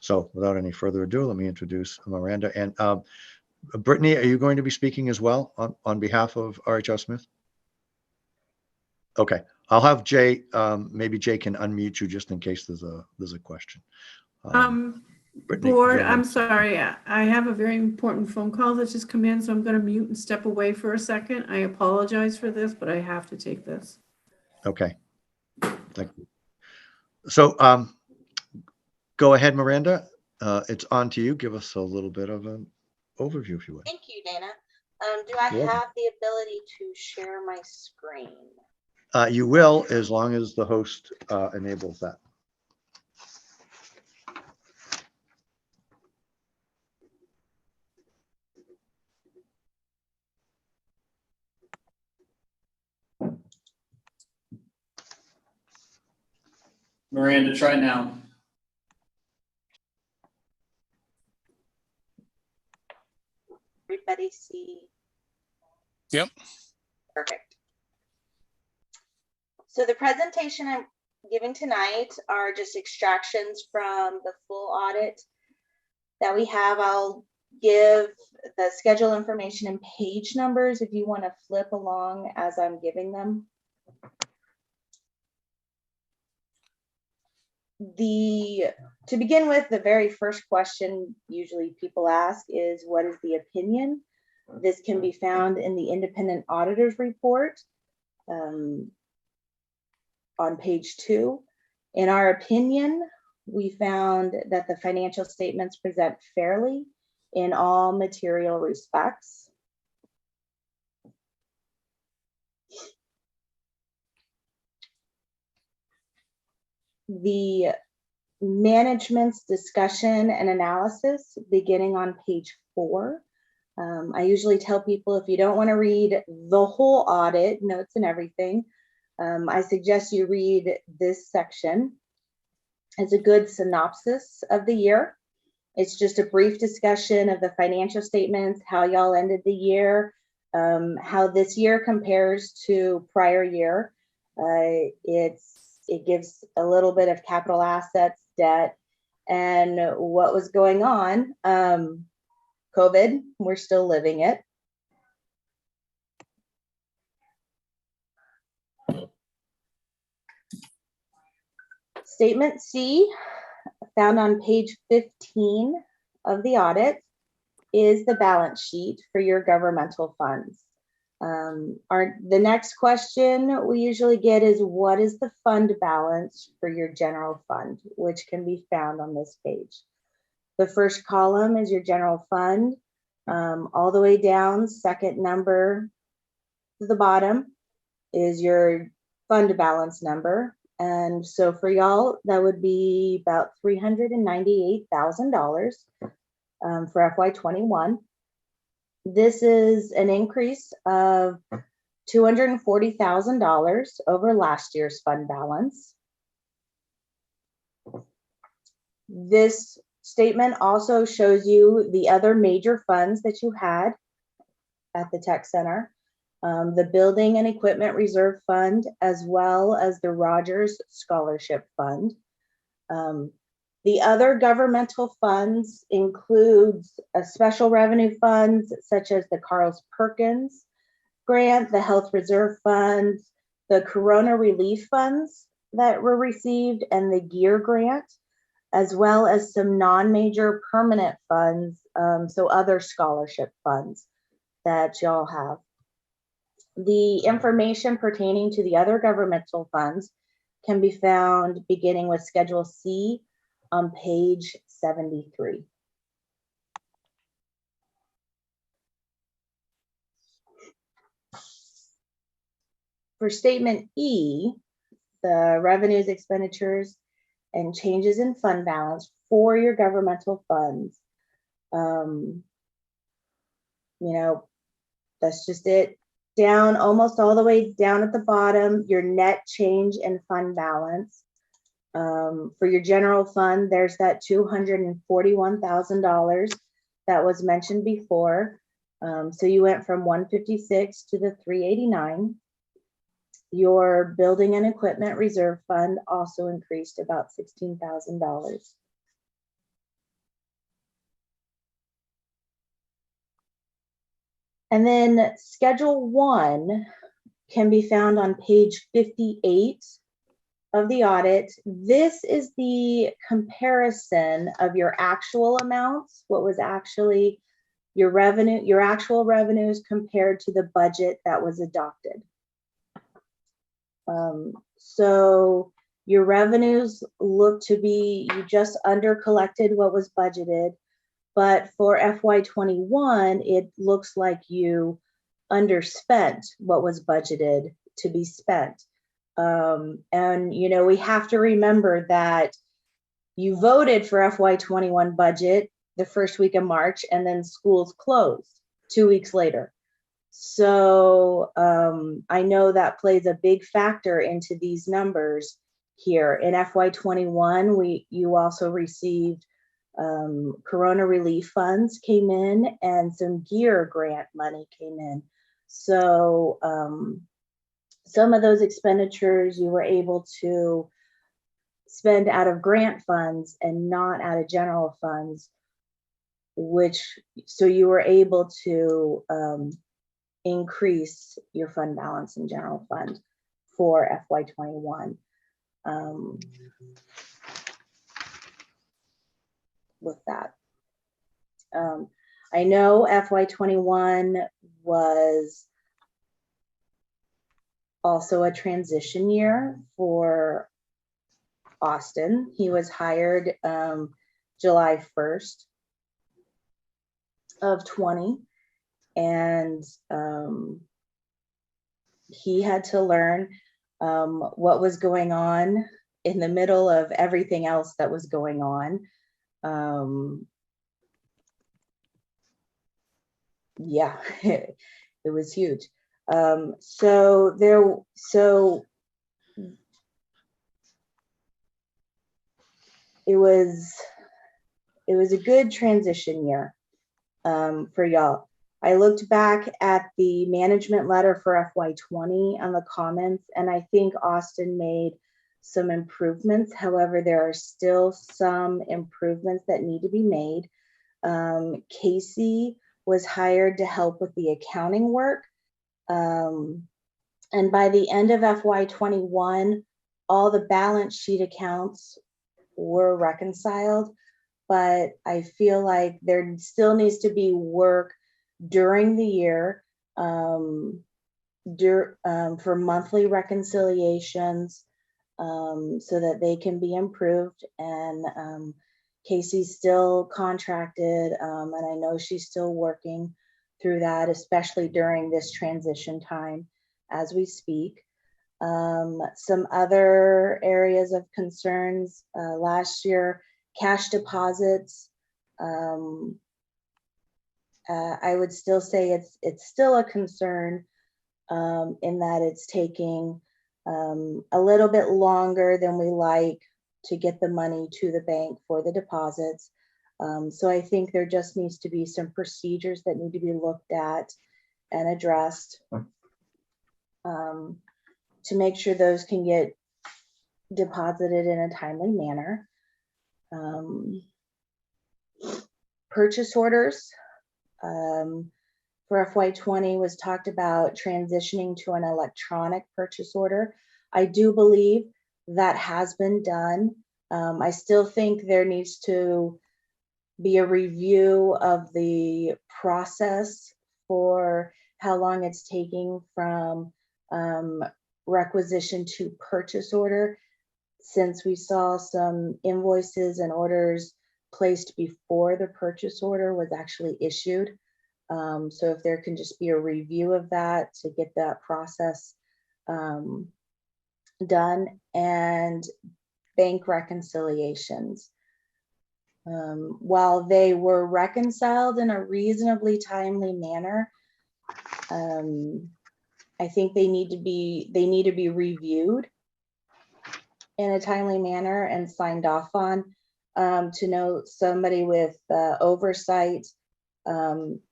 So without any further ado, let me introduce Miranda. And Brittany, are you going to be speaking as well on behalf of RHR Smith? Okay, I'll have Jay, maybe Jay can unmute you just in case there's a question. Brittany, Board, go ahead. I'm sorry, I have a very important phone call that's just come in, so I'm going to mute and step away for a second. I apologize for this, but I have to take this. Okay. Thank you. So go ahead, Miranda. It's on to you. Give us a little bit of an overview, if you would. Thank you, Dana. Do I You're welcome. have the ability to share my screen? You will, as long as the host enables that. Miranda, try now. Everybody see? Yep. Perfect. So the presentation I'm giving tonight are just extractions from the full audit that we have. I'll give the schedule information and page numbers if you want to flip along as I'm giving them. To begin with, the very first question usually people ask is, what is the opinion? This can be found in the independent auditor's report on page 2. In our opinion, we found that the financial statements present fairly in all material respects. The management's discussion and analysis beginning on page 4. I usually tell people, if you don't want to read the whole audit, notes and everything, I suggest you read this section. It's a good synopsis of the year. It's just a brief discussion of the financial statements, how y'all ended the year, how this year compares to prior year. It gives a little bit of capital assets, debt, and what was going on. COVID, we're still living it. Statement C, found on page 15 of the audit, is the balance sheet for your governmental funds. The next question we usually get is, what is the fund balance for your general fund, which can be found on this page. The first column is your general fund. All the way down, second number to the bottom is your fund balance number. And so for y'all, that would be about $398,000 for FY21. This is an increase of $240,000 over last year's fund balance. This statement also shows you the other major funds that you had at the tech center, the Building and Equipment Reserve Fund, as well as the Rogers Scholarship Fund. The other governmental funds includes special revenue funds such as the Carls Perkins grant, the Health Reserve Fund, the Corona Relief Funds that were received, and the GEAR grant, as well as some non-major permanent funds, so other scholarship funds that y'all have. The information pertaining to the other governmental funds can be found beginning with Schedule C on page 73. For statement E, the revenues, expenditures, and changes in fund balance for your governmental funds. That's just it. Down, almost all the way down at the bottom, your net change in fund balance. For your general fund, there's that $241,000 that was mentioned before. So you went from 156 to the 389. Your Building and Equipment Reserve Fund also increased about $16,000. And then Schedule 1 can be found on page 58 of the audit. This is the comparison of your actual amounts, what was actually your revenue, your actual revenues compared to the budget that was adopted. So your revenues look to be, you just under collected what was budgeted, but for FY21, it looks like you underspent what was budgeted to be spent. And you know, we have to remember that you voted for FY21 budget the first week of March, and then schools closed 2 weeks later. So I know that plays a big factor into these numbers here. In FY21, you also received Corona relief funds came in, and some gear grant money came in. So some of those expenditures you were able to spend out of grant funds and not out of general funds, so you were able to increase your fund balance in general fund for FY21. With that, I know FY21 was also a transition year for Austin. He was hired July 1st of 20, and he had to learn what was going on in the middle of everything else that was going on. Yeah, it was huge. So it was a good transition year for y'all. I looked back at the management letter for FY20 on the comments, and I think Austin made some improvements. However, there are still some improvements that need to be made. Casey was hired to help with the accounting work. And by the end of FY21, all the balance sheet accounts were reconciled, but I feel like there still needs to be work during the year for monthly reconciliations so that they can be improved. And Casey's still contracted, and I know she's still working through that, especially during this transition time as we speak. Some other areas of concerns last year, cash deposits. I would still say it's still a concern in that it's taking a little bit longer than we like to get the money to the bank for the deposits. So I think there just needs to be some procedures that need to be looked at and addressed to make sure those can get deposited in a timely manner. Purchase orders for FY20 was talked about transitioning to an electronic purchase order. I do believe that has been done. I still think there needs to be a review of the process for how long it's taking from requisition to purchase order, since we saw some invoices and orders placed before the purchase order was actually issued. So if there can just be a review of that to get that process done, and bank reconciliations. While they were reconciled in a reasonably timely manner, I think they need to be reviewed in a timely manner and signed off on, to know somebody with oversight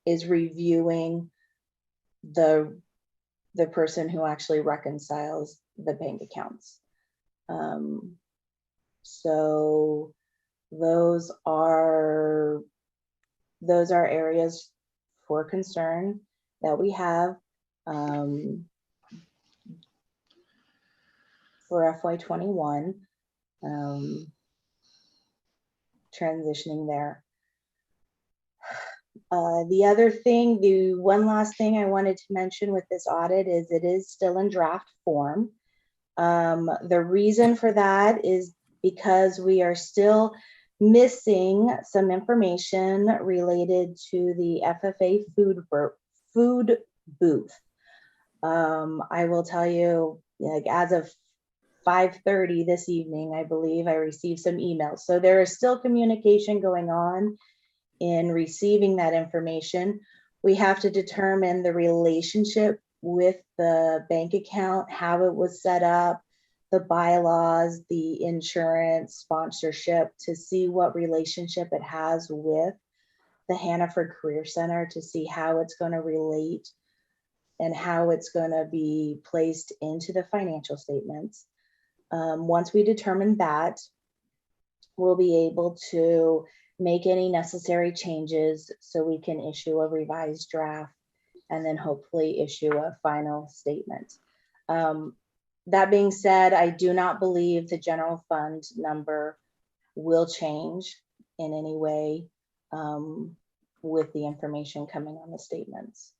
is reviewing the person who actually reconciles the bank accounts. So those are areas for concern that we have. for FY21. Transitioning there. The other thing, the one last thing I wanted to mention with this audit is it is still in draft form. The reason for that is because we are still missing some information related to the FFA food booth. I will tell you, like, as of 5:30 this evening, I believe I received some emails. So there is still communication going on in receiving that information. We have to determine the relationship with the bank account, how it was set up, the bylaws, the insurance, sponsorship, to see what relationship it has with the Hannaford Career Center, to see how it's going to relate and how it's going to be placed into the financial statements. Once we determine that, we'll be able to make any necessary changes so we can issue a revised draft and then hopefully issue a final statement. That being said, I do not believe the general fund number will change in any way with the information coming on the statements.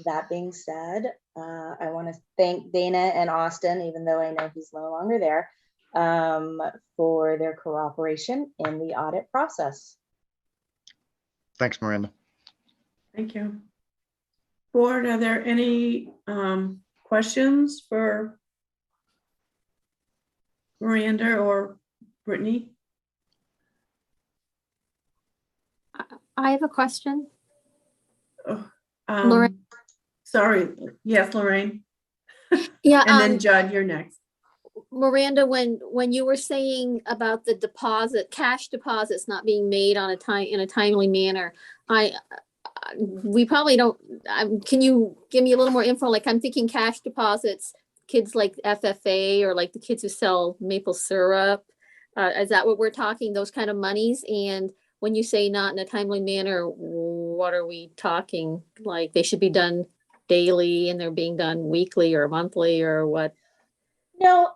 That being said, I want to thank Dana and Austin, even though I know he's no longer there, for their cooperation in the audit process. Thanks, Miranda. Thank you. Board, are there any questions for Miranda or Brittany? I have a question. Lorraine. Sorry. Yes, Lorraine. Yeah. And then Judd, you're next. Miranda, when you were saying about the deposit, cash deposits not being made on in a timely manner, we probably don't. Can you give me a little more info? Like, I'm thinking cash deposits, kids like FFA or like the kids who sell maple syrup. Is that what we're talking? Those kind of monies? And when you say not in a timely manner, what are we talking? Like they should be done daily and they're being done weekly or monthly or what? No,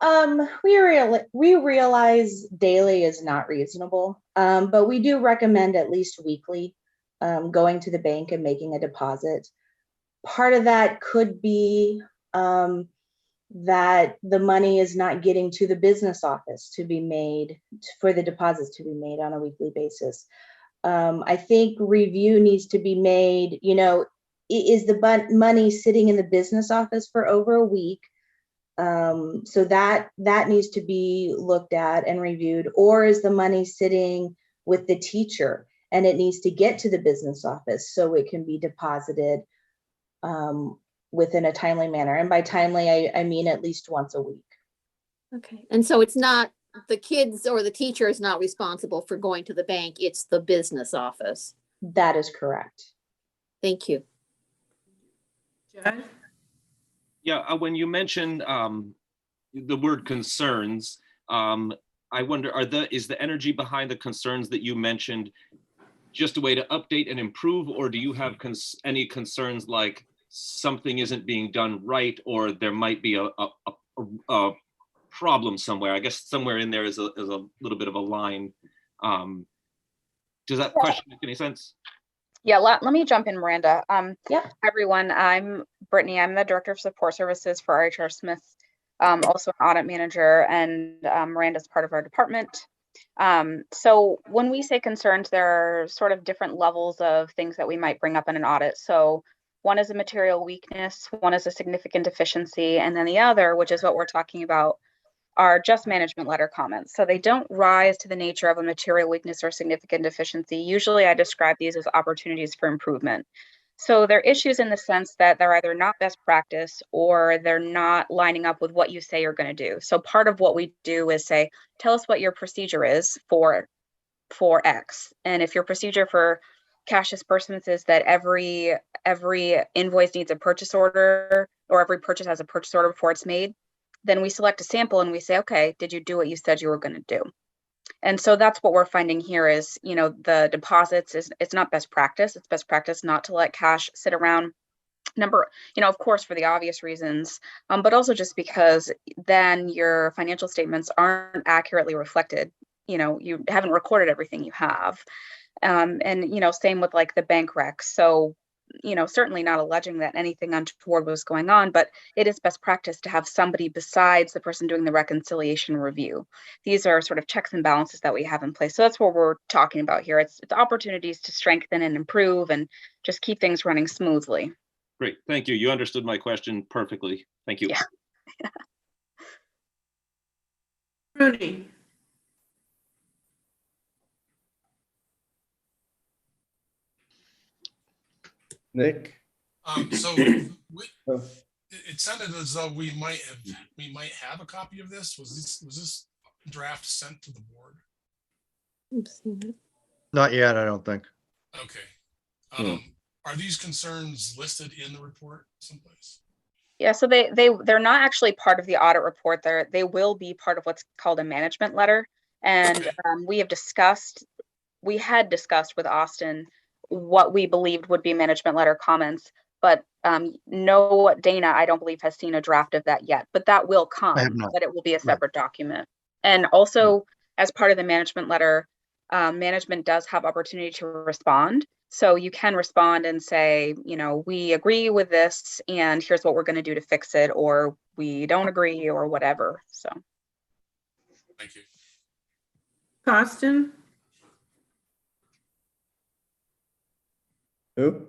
we realize daily is not reasonable, but we do recommend at least weekly, going to the bank and making a deposit. Part of that could be that the money is not getting to the business office to be made, for the deposits to be made on a weekly basis. I think review needs to be made, you know, is the money sitting in the business office for over a week? So that needs to be looked at and reviewed, or is the money sitting with the teacher and it needs to get to the business office so it can be deposited within a timely manner. And by timely, I mean at least once a week. Okay. And so it's not the kids or the teacher is not responsible for going to the bank. It's the business office. That is correct. Thank you. Judd? Yeah, when you mentioned the word concerns, I wonder, is the energy behind the concerns that you mentioned just a way to update and improve, or do you have any concerns like something isn't being done right, or there might be a problem somewhere? I guess somewhere in there is a little bit of a line. Does that question make any sense? Yeah, let me jump in, Miranda. Yeah. Everyone, I'm Brittany. I'm the Director of Support Services for RHR Smith, also an audit manager, and Miranda's part of our department. So when we say concerns, there are sort of different levels of things that we might bring up in an audit. So one is a material weakness, one is a significant deficiency, and then the other, which is what we're talking about, are just management letter comments. So they don't rise to the nature of a material weakness or significant deficiency. Usually I describe these as opportunities for improvement. So they're issues in the sense that they're either not best practice or they're not lining up with what you say you're going to do. So part of what we do is say, tell us what your procedure is for X. And if your procedure for cash disbursements is that every invoice needs a purchase order, or every purchase has a purchase order before it's made, then we select a sample and we say, okay, did you do what you said you were going to do? And so that's what we're finding here is, the deposits it's not best practice. It's best practice not to let cash sit around. Of course, for the obvious reasons, but also just because then your financial statements aren't accurately reflected. You haven't recorded everything you have. And, same with like the bank rec. So, certainly not alleging that anything untoward was going on, but it is best practice to have somebody besides the person doing the reconciliation review. These are sort of checks and balances that we have in place. So that's what we're talking about here. It's opportunities to strengthen and improve and just keep things running smoothly. Great, thank you. You understood my question perfectly. Thank you. Yeah. Rooney. Nick? So it sounded as though we might have a copy of this. Was this draft sent to the board? Not yet, I don't think. Okay. Are these concerns listed in the report someplace? Yeah, so they're not actually part of the audit report. They will be part of what's called a management letter. And we had discussed with Austin what we believed would be management letter comments, but no, Dana, I don't believe has seen a draft of that yet, but that will come, but it will be a separate document. And also as part of the management letter, management does have opportunity to respond. So you can respond and say, we agree with this and here's what we're going to do to fix it, or we don't agree or whatever. So. Thank you. Austin? Who?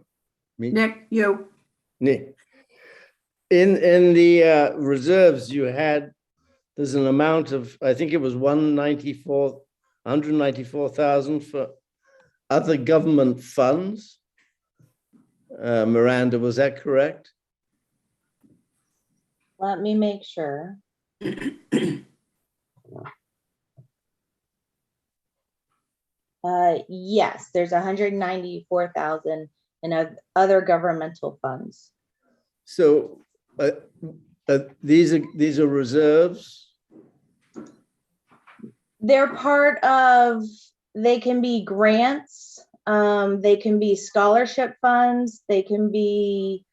Me? Nick, you. Nick. In the reserves you had, there's an amount of, I think it was 194,000 for other government funds. Miranda, was that correct? Let me make sure. Yes, there's 194,000 in other governmental funds. So these are reserves? They're part of, they can be grants, they can be scholarship funds, they can be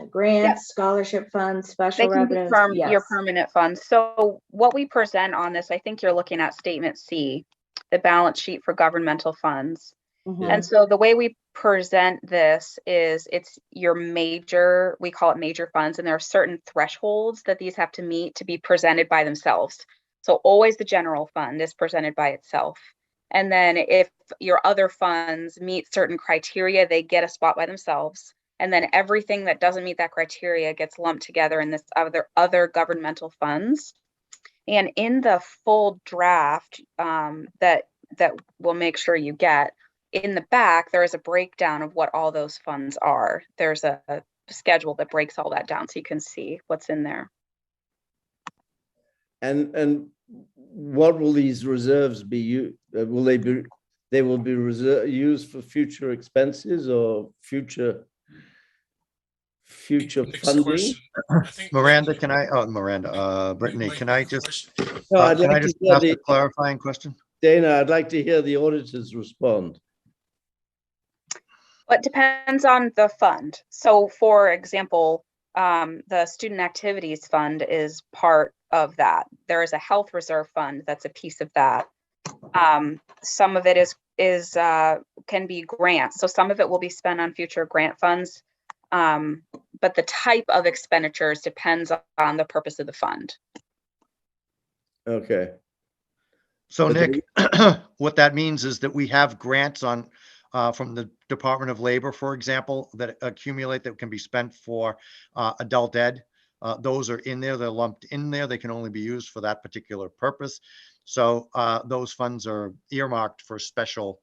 grants, scholarship funds, special revenues. Your permanent funds. So what we present on this, I think you're looking at statement C, the balance sheet for governmental funds. And so the way we present this is it's your major, we call it major funds, and there are certain thresholds that these have to meet to be presented by themselves. So always the general fund is presented by itself. And then if your other funds meet certain criteria, they get a spot by themselves. And then everything that doesn't meet that criteria gets lumped together in this other governmental funds. And in the full draft that we'll make sure you get, in the back, there is a breakdown of what all those funds are. There's a schedule that breaks all that down so you can see what's in there. And what will these reserves be? Will they be? They will be used for future expenses or future funding? Miranda, can I? Oh, Miranda, Brittany, can I just? No, I'd can like I to just hear ask a clarifying question? Dana, I'd like to hear the auditors respond. It depends on the fund. So, for example, the student activities fund is part of that. There is a health reserve fund that's a piece of that. Some of it can be grants. So some of it will be spent on future grant funds. But the type of expenditures depends on the purpose of the fund. Okay. So Nick, what that means is that we have grants on from the Department of Labor, for example, that accumulate that can be spent for adult ed. Those are in there, they're lumped in there. They can only be used for that particular purpose. So those funds are earmarked for special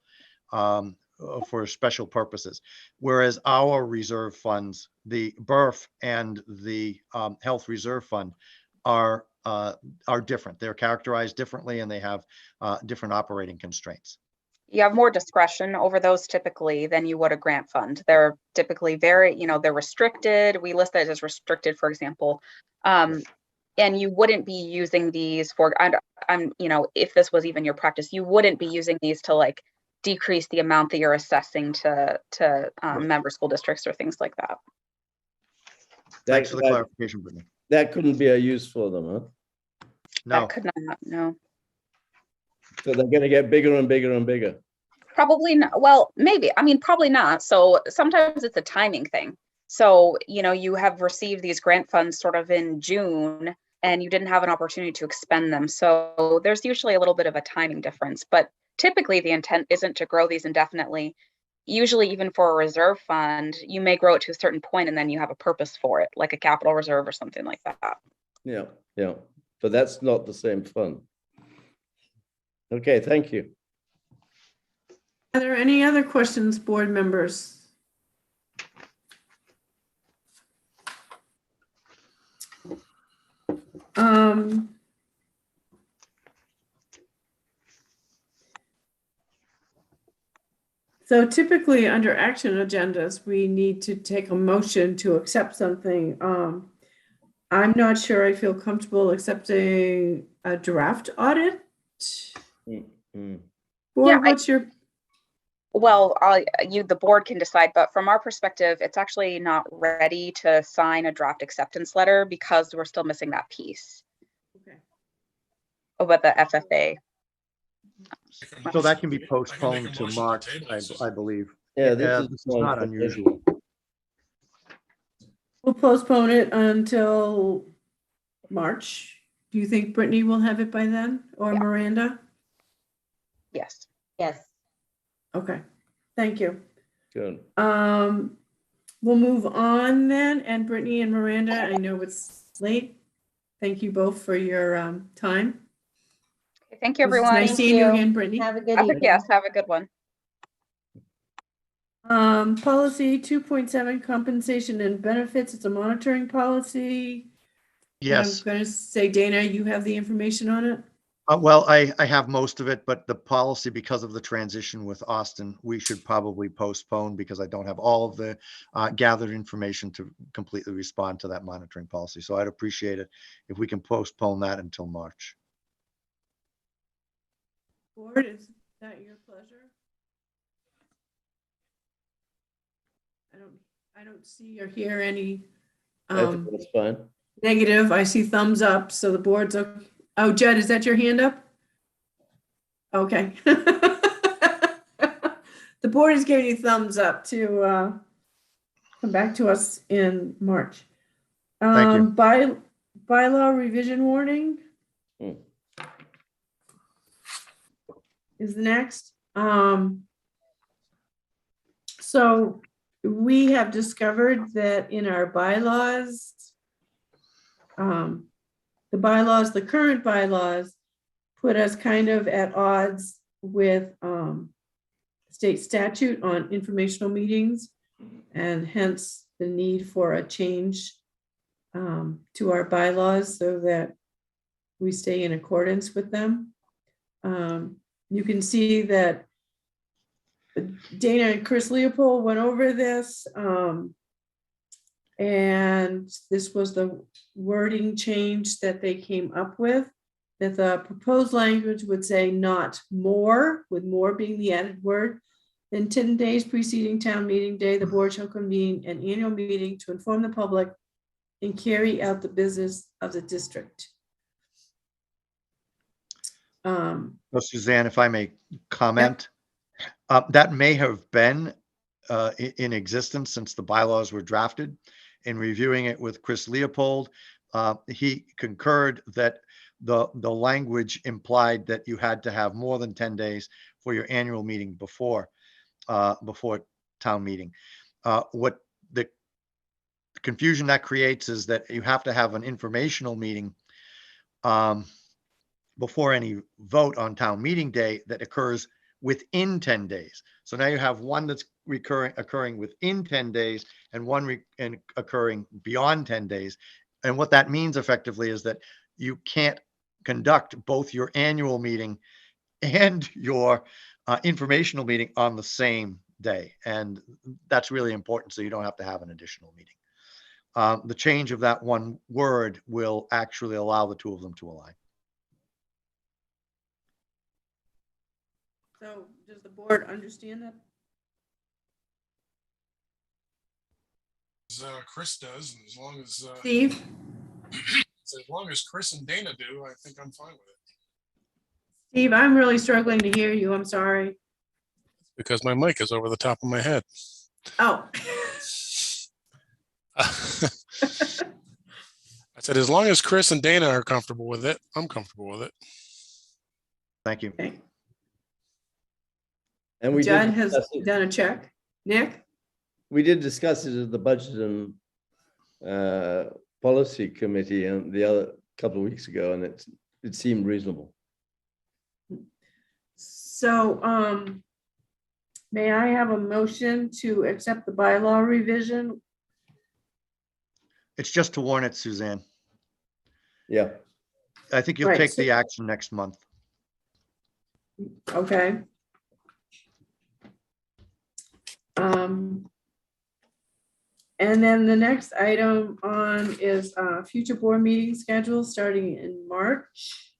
purposes. Whereas our reserve funds, the BERF and the Health Reserve Fund are different. They're characterized differently and they have different operating constraints. you have more discretion over those typically than you would a grant fund. They're typically very, they're restricted. We list it as restricted, for example. And you wouldn't be using these for, if this was even your practice, you wouldn't be using these to like decrease the amount that you're assessing to member school districts or things like that. Thanks for the clarification, Brittany. That couldn't be a use for them, huh? No. That could not, no. So they're going to get bigger and bigger and bigger. Probably not. Well, maybe. I mean, probably not. So sometimes it's a timing thing. So, you have received these grant funds sort of in June and you didn't have an opportunity to expend them. So there's usually a little bit of a timing difference, but typically the intent isn't to grow these indefinitely. Usually even for a reserve fund, you may grow it to a certain point and then you have a purpose for it, like a capital reserve or something like that. Yeah, yeah. But that's not the same fund. Okay, thank you. Are there any other questions, board members? So typically under action agendas, we need to take a motion to accept something. I'm not sure I feel comfortable accepting a draft audit. Mm-hmm. Or what's your? Well, the board can decide, but from our perspective, it's actually not ready to sign a draft acceptance letter because we're still missing that piece. Okay. About the FFA. So that can be postponed to March, I believe. Yeah, this is not unusual. We'll postpone it until March. Do you think Brittany will have it by then, or Miranda? Yes. Yes. Okay, thank you. Good. We'll move on then, and Brittany and Miranda, I know it's late. Thank you both for your time. Okay, thank you, It was everyone. nice seeing you again, Brittany. Have a good evening. Yes, have a good one. Policy 2.7 compensation and benefits. It's a monitoring policy. Yes. I'm going to say, Dana, you have the information on it? Well, I have most of it, but the policy, because of the transition with Austin, we should probably postpone because I don't have all of the gathered information to completely respond to that monitoring policy. So I'd appreciate it if we can postpone that until March. Board, is that your pleasure? I don't see or hear any I think that's fine. negative. I see thumbs up, so the board's okay. Oh, Jed, is that your hand up? Okay. The board is giving you thumbs up to come back to us in March. Thank you. Bylaw revision warning is the next. So we have discovered that in our bylaws, the current bylaws put us kind of at odds with state statute on informational meetings, and hence the need for a change to our bylaws so that we stay in accordance with them. You can see that Dana and Chris Leopold went over this, and this was the wording change that they came up with, that the proposed language would say not more, with more being the added word, than 10 days preceding town meeting day, the board shall convene an annual meeting to inform the public and carry out the business of the district. So Suzanne, if I may comment, that may have been in existence since the bylaws were drafted. In reviewing it with Chris Leopold, he concurred that the language implied that you had to have more than 10 days for your annual meeting before town meeting. What the confusion that creates is that you have to have an informational meeting before any vote on town meeting day that occurs within 10 days. So now you have one that's occurring within 10 days and one occurring beyond 10 days. And what that means effectively is that you can't conduct both your annual meeting and your informational meeting on the same day. And that's really important, so you don't have to have an additional meeting. The change of that one word will actually allow the two of them to align. So does the board understand that? Chris does, and as long as Steve? as long as Chris and Dana do, I think I'm fine with it. Steve, I'm really struggling to hear you. I'm sorry. Because my mic is over the top of my head. Oh. I said, as long as Chris and Dana are comfortable with it, I'm comfortable with it. Thank you. Okay. And we Judd did has discuss it- done a check. Nick? we did discuss it at the budget and policy committee and the other couple of weeks ago, and it seemed reasonable. So, may I have a motion to accept the bylaw revision? It's just to warn it, Suzanne. Yeah. I think you'll Right, take so- the action next month. Okay. And then the next item on is future board meeting schedule starting in March.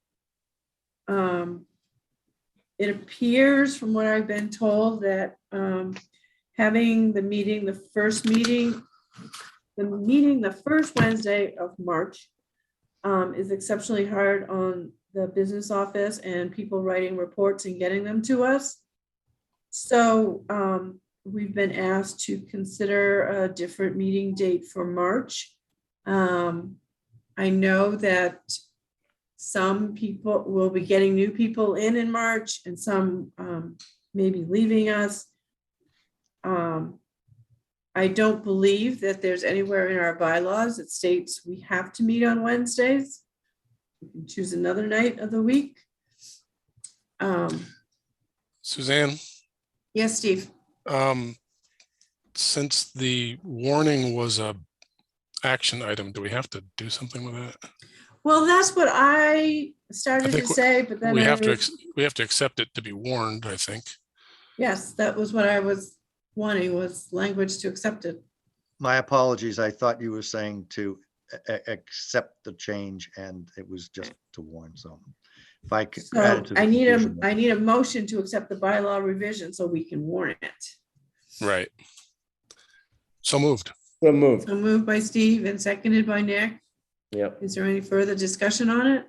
It appears from what I've been told that having the first Wednesday of March is exceptionally hard on the business office and people writing reports and getting them to us. So we've been asked to consider a different meeting date for March. I know that some people will be getting new people in March and some may be leaving us. I don't believe that there's anywhere in our bylaws that states we have to meet on Wednesdays. We can choose another night of the week. Suzanne? Yes, Steve. Since the warning was a action item, do we have to do something with that? Well, that's what I started to say, but then we I have was, to accept it to be warned, I think. yes, that was what I was wanting, was language to accept it. My apologies. I thought you were saying to accept the change, and it was just to warn. So if I could add it So to the I need confusion. a motion to accept the bylaw revision so we can warn it. Right. So moved. So moved. So moved by Steve and seconded by Nick. Yep. Is there any further discussion on it?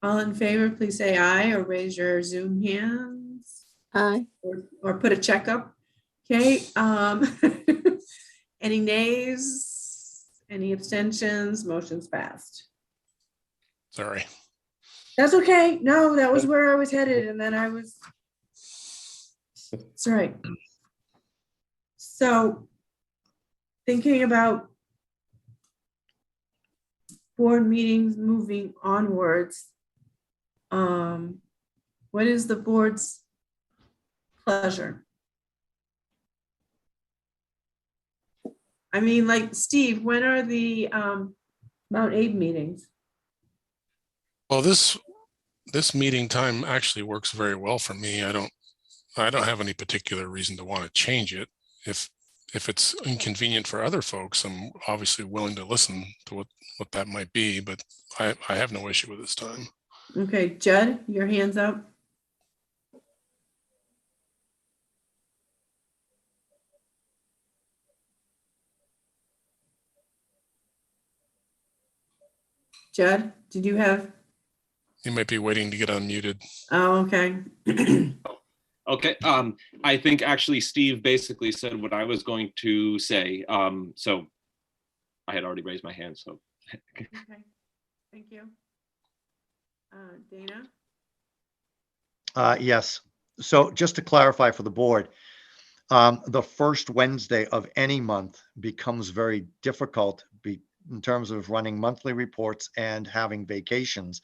All in favor, please say aye or raise your Zoom hands. Aye. Or put a check up. Okay. Any nays? Any abstentions? Motion's passed. Sorry. That's okay. No, that was where I was headed, and then I was. It's all right. So, thinking about board meetings moving onwards, what is the board's pleasure? I mean, like, Steve, when are the Mount Abe meetings? Well, this meeting time actually works very well for me. I don't have any particular reason to want to change it. If it's inconvenient for other folks, I'm obviously willing to listen to what that might be, but I have no issue with this time. Okay, Judd, your hands up. Judd, did you have? You might be waiting to get unmuted. Oh, okay. Okay, I think actually Steve basically said what I was going to say. So I had already raised my hand, so. Okay, thank you. Dana? Yes. So just to clarify for the board, the first Wednesday of any month becomes very difficult in terms of running monthly reports and having vacations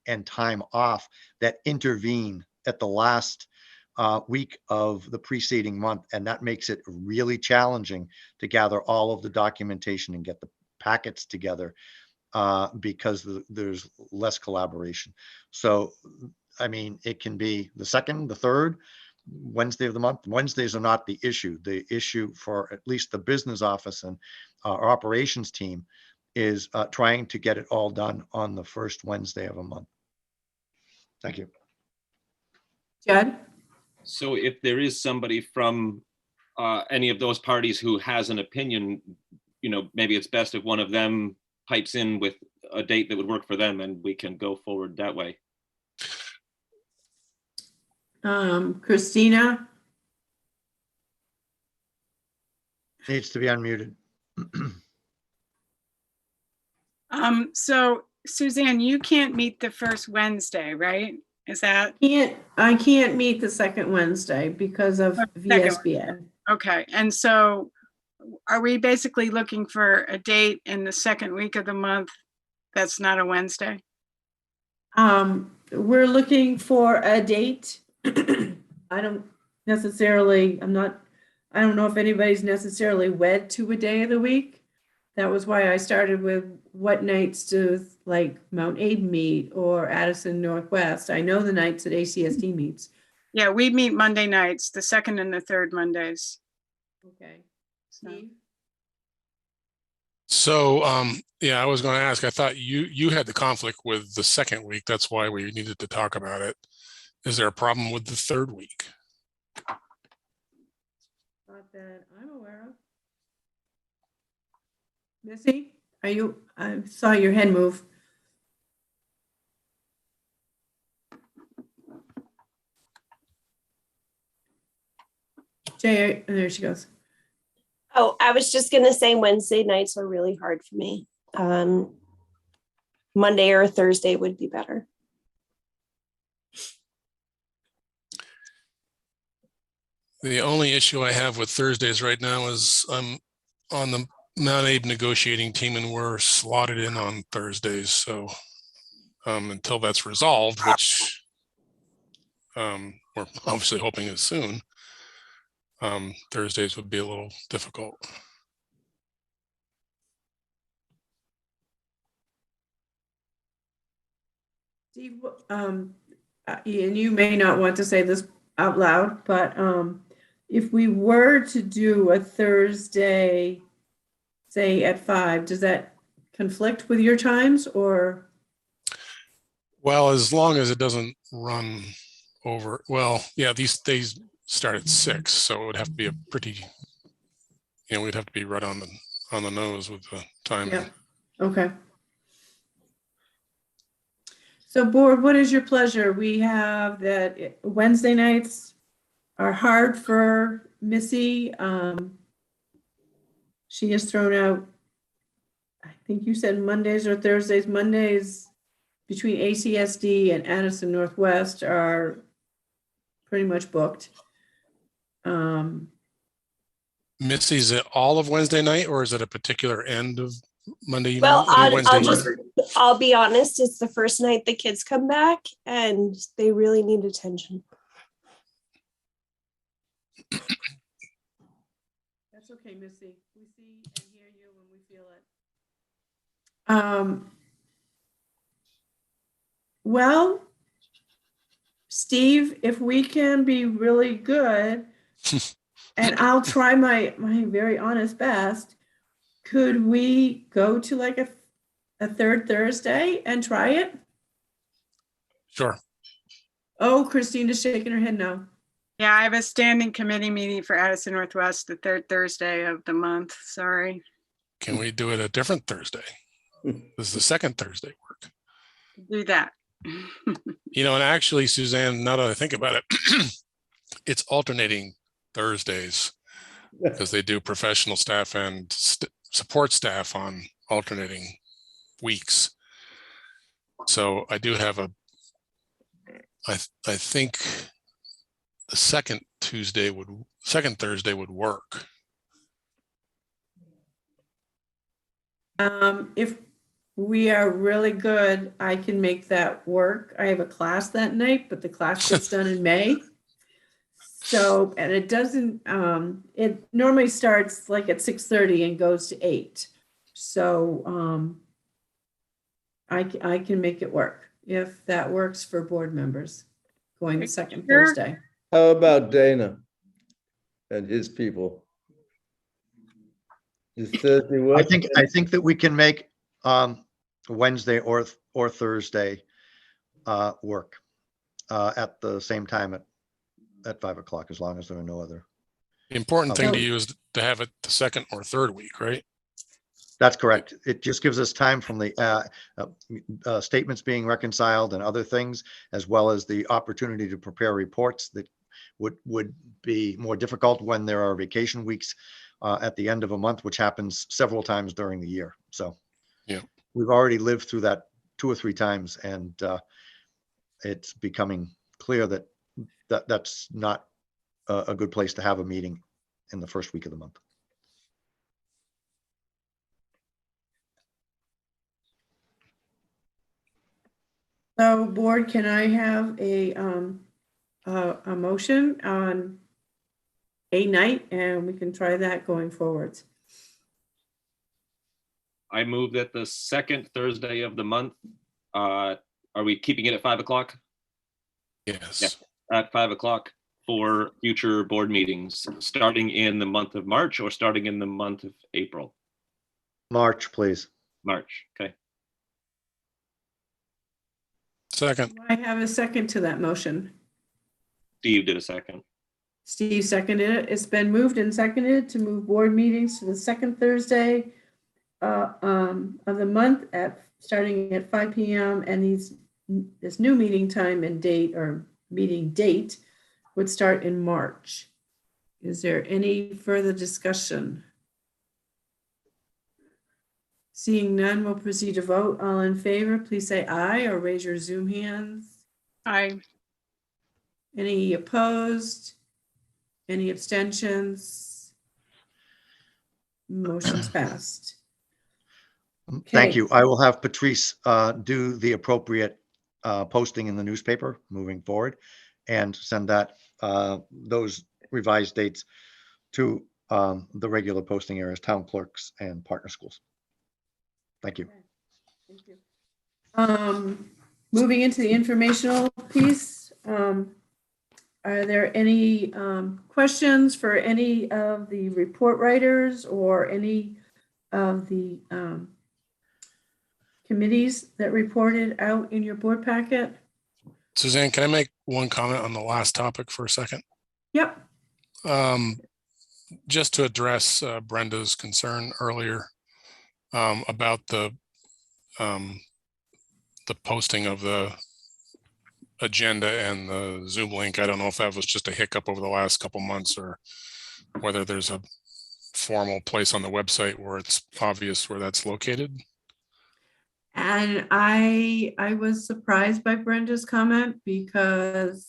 and time off that intervene at the last week of the preceding month. And that makes it really challenging to gather all of the documentation and get the packets together because there's less collaboration. So I mean, it can be the second, the third Wednesday of the month. Wednesdays are not the issue. The issue for at least the business office and our operations team is trying to get it all done on the first Wednesday of a month. Thank you. Judd? So if there is somebody from any of those parties who has an opinion, maybe it's best if one of them pipes in with a date that would work for them and we can go forward that way. Christina? Needs to be unmuted. So Suzanne, you can't meet the first Wednesday, right? Is that? I can't meet the second Wednesday because of VSBA. Okay, and so are we basically looking for a date in the second week of the month that's not a Wednesday? We're looking for a date. I don't know if anybody's necessarily wed to a day of the week. That was why I started with what nights do like Mount Abe meet or Addison Northwest. I know the nights that ACSD meets. Yeah, we meet Monday nights, the second and the third Mondays. Okay. Steve? So, yeah, I was going to ask, I thought you had the conflict with the second week. That's why we needed to talk about it. Is there a problem with the third week? Not that I'm aware of. Missy, I saw your head move. Jay, there she goes. Oh, I was just going to say Wednesday nights are really hard for me. Monday or Thursday would be better. The only issue I have with Thursdays right now is I'm on the Mount Abe negotiating team and we're slotted in on Thursdays. So until that's resolved, which we're obviously hoping is soon, Thursdays would be a little difficult. Steve, and you may not want to say this out loud, but if we were to do a Thursday, say at 5, does that conflict with your times or? Well, as long as it doesn't run over, well, yeah, these days start at 6, so it would have to be a pretty, we'd have to be right on the nose with the timing. Yeah. Okay. So board, what is your pleasure? We have that Wednesday nights are hard for Missy. She has thrown out, I think you said Mondays or Thursdays. Mondays between ACSD and Addison Northwest are pretty much booked. Missy, is it all of Wednesday night or is it a particular end of Monday evening? Well, Wednesday I'll be honest, it's the first night the kids come back and they really need attention. That's okay, Missy. We see and hear you when we feel it. Well, Steve, if we can be really good, and I'll try my very honest best, could we go to like a third Thursday and try it? Sure. Oh, Christina's shaking her head no. Yeah, I have a standing committee meeting for Addison Northwest the third Thursday of the month. Sorry. Can we do it a different Thursday? Does the second Thursday work? Do that. And actually, Suzanne, now that I think about it, it's alternating Thursdays because they do professional staff and support staff on alternating weeks. So I do have I think the second Thursday would work. If we are really good, I can make that work. I have a class that night, but the class gets done in May. So, and it doesn't, it normally starts like at 6:30 and goes to 8. So I can make it work if that works for board members. going the second Sure. Thursday. How about Dana and his people? Is Thursday work? I think that we can make Wednesday or Thursday work at the same time at 5 o'clock, as long as there are no other. The important thing to Okay. you is to have it the second or third week, right? That's correct. It just gives us time from the statements being reconciled and other things, as well as the opportunity to prepare reports that would be more difficult when there are vacation weeks at the end of a month, which happens several times during the year. So yeah, we've already lived through that 2 or 3 times, and it's becoming clear that that's not a good place to have a meeting in the first week of the month. So board, can I have a motion on a night, and we can try that going forwards? I move that the second Thursday of the month, are we keeping it at 5 o'clock? Yes. Yeah, at 5 o'clock for future board meetings, starting in the month of March or starting in the month of April? March, please. March, okay. Second. I have a second to that motion. Steve did a second. Steve seconded it. It's been moved and seconded to move board meetings to the second Thursday of the month starting at 5 p.m. and this new meeting time and date, or meeting date, would start in March. Is there any further discussion? Seeing none, we'll proceed to vote. All in favor, please say aye or raise your Zoom hands. Aye. Any opposed? Any abstentions? Motion's passed. Thank Okay. you. I will have Patrice do the appropriate posting in the newspaper moving forward and send that those revised dates to the regular posting areas, town clerks and partner schools. Thank you. Thank you. Moving into the informational piece, are there any questions for any of the report writers or any of the committees that reported out in your board packet? Suzanne, can I make one comment on the last topic for a second? Yep. Just to address Brenda's concern earlier about the posting of the agenda and the Zoom link. I don't know if that was just a hiccup over the last couple months or whether there's a formal place on the website where it's obvious where that's located. And I was surprised by Brenda's comment, because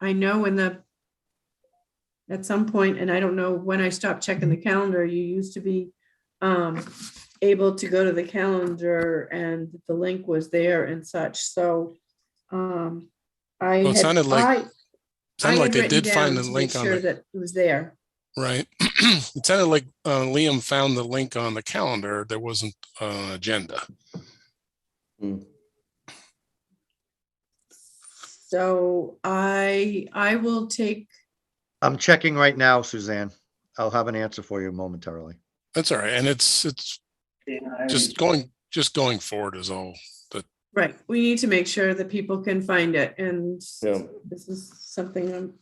I know at some point, and I don't know when I stopped checking the calendar, you used to be able to go to the calendar and the link was there and such. So It sounded like they did find the link on sure that it was there. Right. It sounded like Liam found the link on the calendar. There wasn't an agenda. So I will take. I'm checking right now, Suzanne. I'll have an answer for you momentarily. That's all right. And it's just going forward is all that. Right. We need to make sure that people can find it. And this is something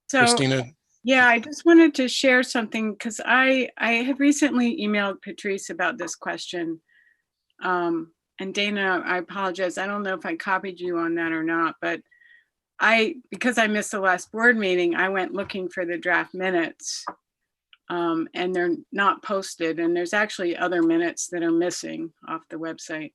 So, Christina. yeah, I just wanted to share something because I had recently emailed Patrice about this question. And Dana, I apologize. I don't know if I copied you on that or not, but because I missed the last board meeting, I went looking for the draft minutes, and they're not posted. And there's actually other minutes that are missing off the website.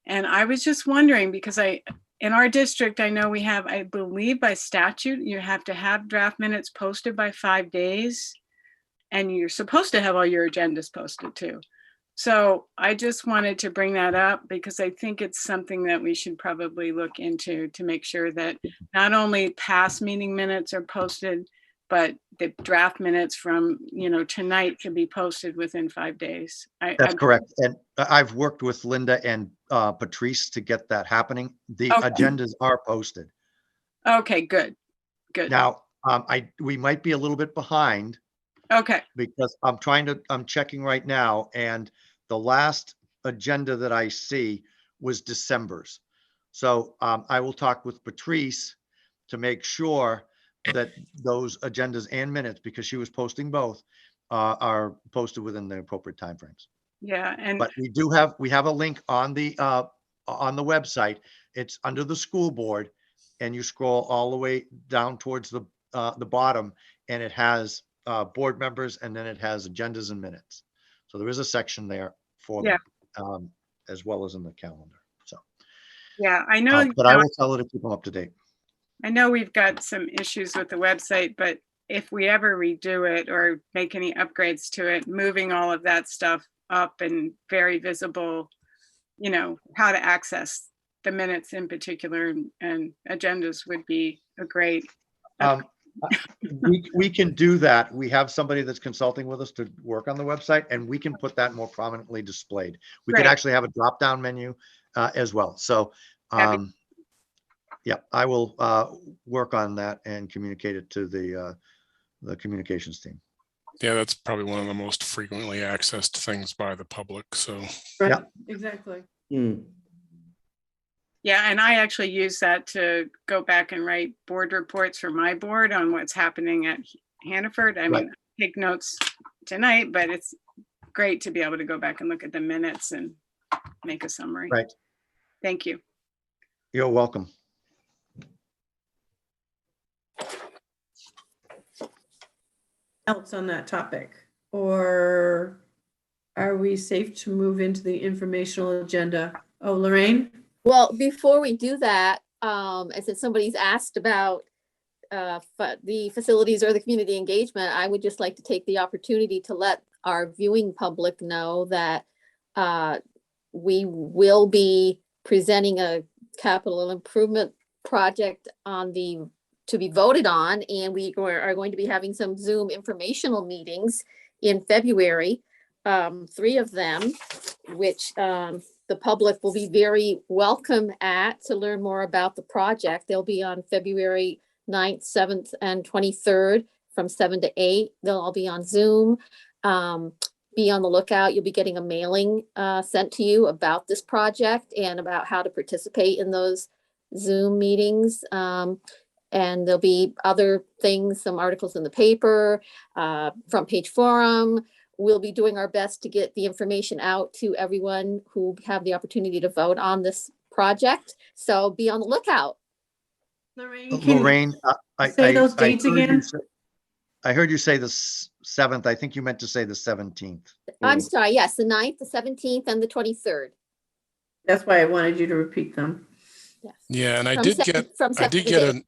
And I was just wondering, because in our district, I know we have, I believe by statute, you have to have draft minutes posted by 5 days. And you're supposed to have all your agendas posted too. So I just wanted to bring that up because I think it's something that we should probably look into to make sure that not only past meeting minutes are posted, but the draft minutes from, tonight can be posted within 5 days. That's correct. And I've worked with Linda and Patrice to get that happening. The agendas are posted. Okay, good, good. Now, we might be a little bit behind Okay, because I'm checking right now, and the last agenda that I see was December's. So I will talk with Patrice to make sure that those agendas and minutes, because she was posting both, are posted within the appropriate timeframes. yeah, and But we have a link on the website. It's under the school board, and you scroll all the way down towards the bottom, and it has board members, and then it has agendas and minutes. So there is a section there for yeah, them, as well as in the calendar. So, yeah, I know. but I will tell her to keep them up to date. I know we've got some issues with the website, but if we ever redo it or make any upgrades to it, moving all of that stuff up and very visible, you know, how to access the minutes in particular and agendas would be a great. We can do that. We have somebody that's consulting with us to work on the website, and we can put that more prominently displayed. We could Right. actually have a drop-down menu as well. So, yeah, I will work on that and communicate it to the communications team. Yeah, that's probably one of the most frequently accessed things by the public. So, Right, yeah, exactly. Yeah, and I actually use that to go back and write board reports for my board on what's happening at Hannaford. I mean, take notes tonight, but it's great to be able to go back and look at the minutes and make a summary. Right. Thank you. You're welcome. Else on that topic, or are we safe to move into the informational agenda? Oh, Lorraine? Well, before we do that, and since somebody's asked about the facilities or the community engagement, I would just like to take the opportunity to let our viewing public know that we will be presenting a capital improvement project to be voted on, and we are going to be having some Zoom informational meetings in February, 3 of them, which the public will be very welcome at to learn more about the project. They'll be on February 9th, 7th, and 23rd from 7 to 8. They'll all be on Zoom. Be on the lookout. You'll be getting a mailing sent to you about this project and about how to participate in those Zoom meetings. And there'll be other things, some articles in the paper, front page forum. We'll be doing our best to get the information out to everyone who have the opportunity to vote on this project. So be on the lookout. Lorraine, say those dates again? I heard you say the 7th. I think you meant to say the 17th. I'm sorry. Yes, the 9th, the 17th, and the 23rd. That's why I wanted you to repeat them. Yes. yeah, and I From did seven- get from I did 7 to get 8.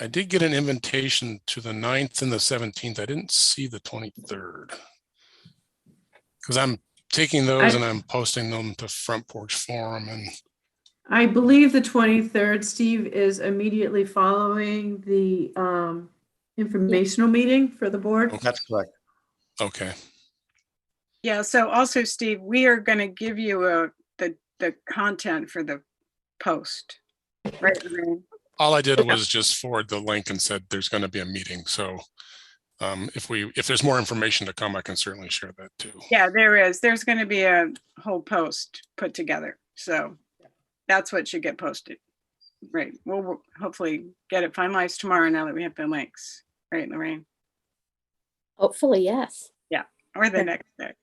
I did get an invitation to the 9th and the 17th. I didn't see the 23rd. Because I'm taking those and I'm posting them to Front Porch Forum. And I believe the 23rd, Steve, is immediately following the informational meeting for the board. That's correct. Okay. Yeah, so also, Steve, we are going to give you the content for the post. Right, Lorraine? All I did was just forward the link and said there's going to be a meeting. So if there's more information to come, I can certainly share that too. Yeah, there is. There's going to be a whole post put together. So that's what should get posted. Right. We'll hopefully get it finalized tomorrow now that we have the links. Right, Lorraine? Hopefully, yes. Yeah, or the next day.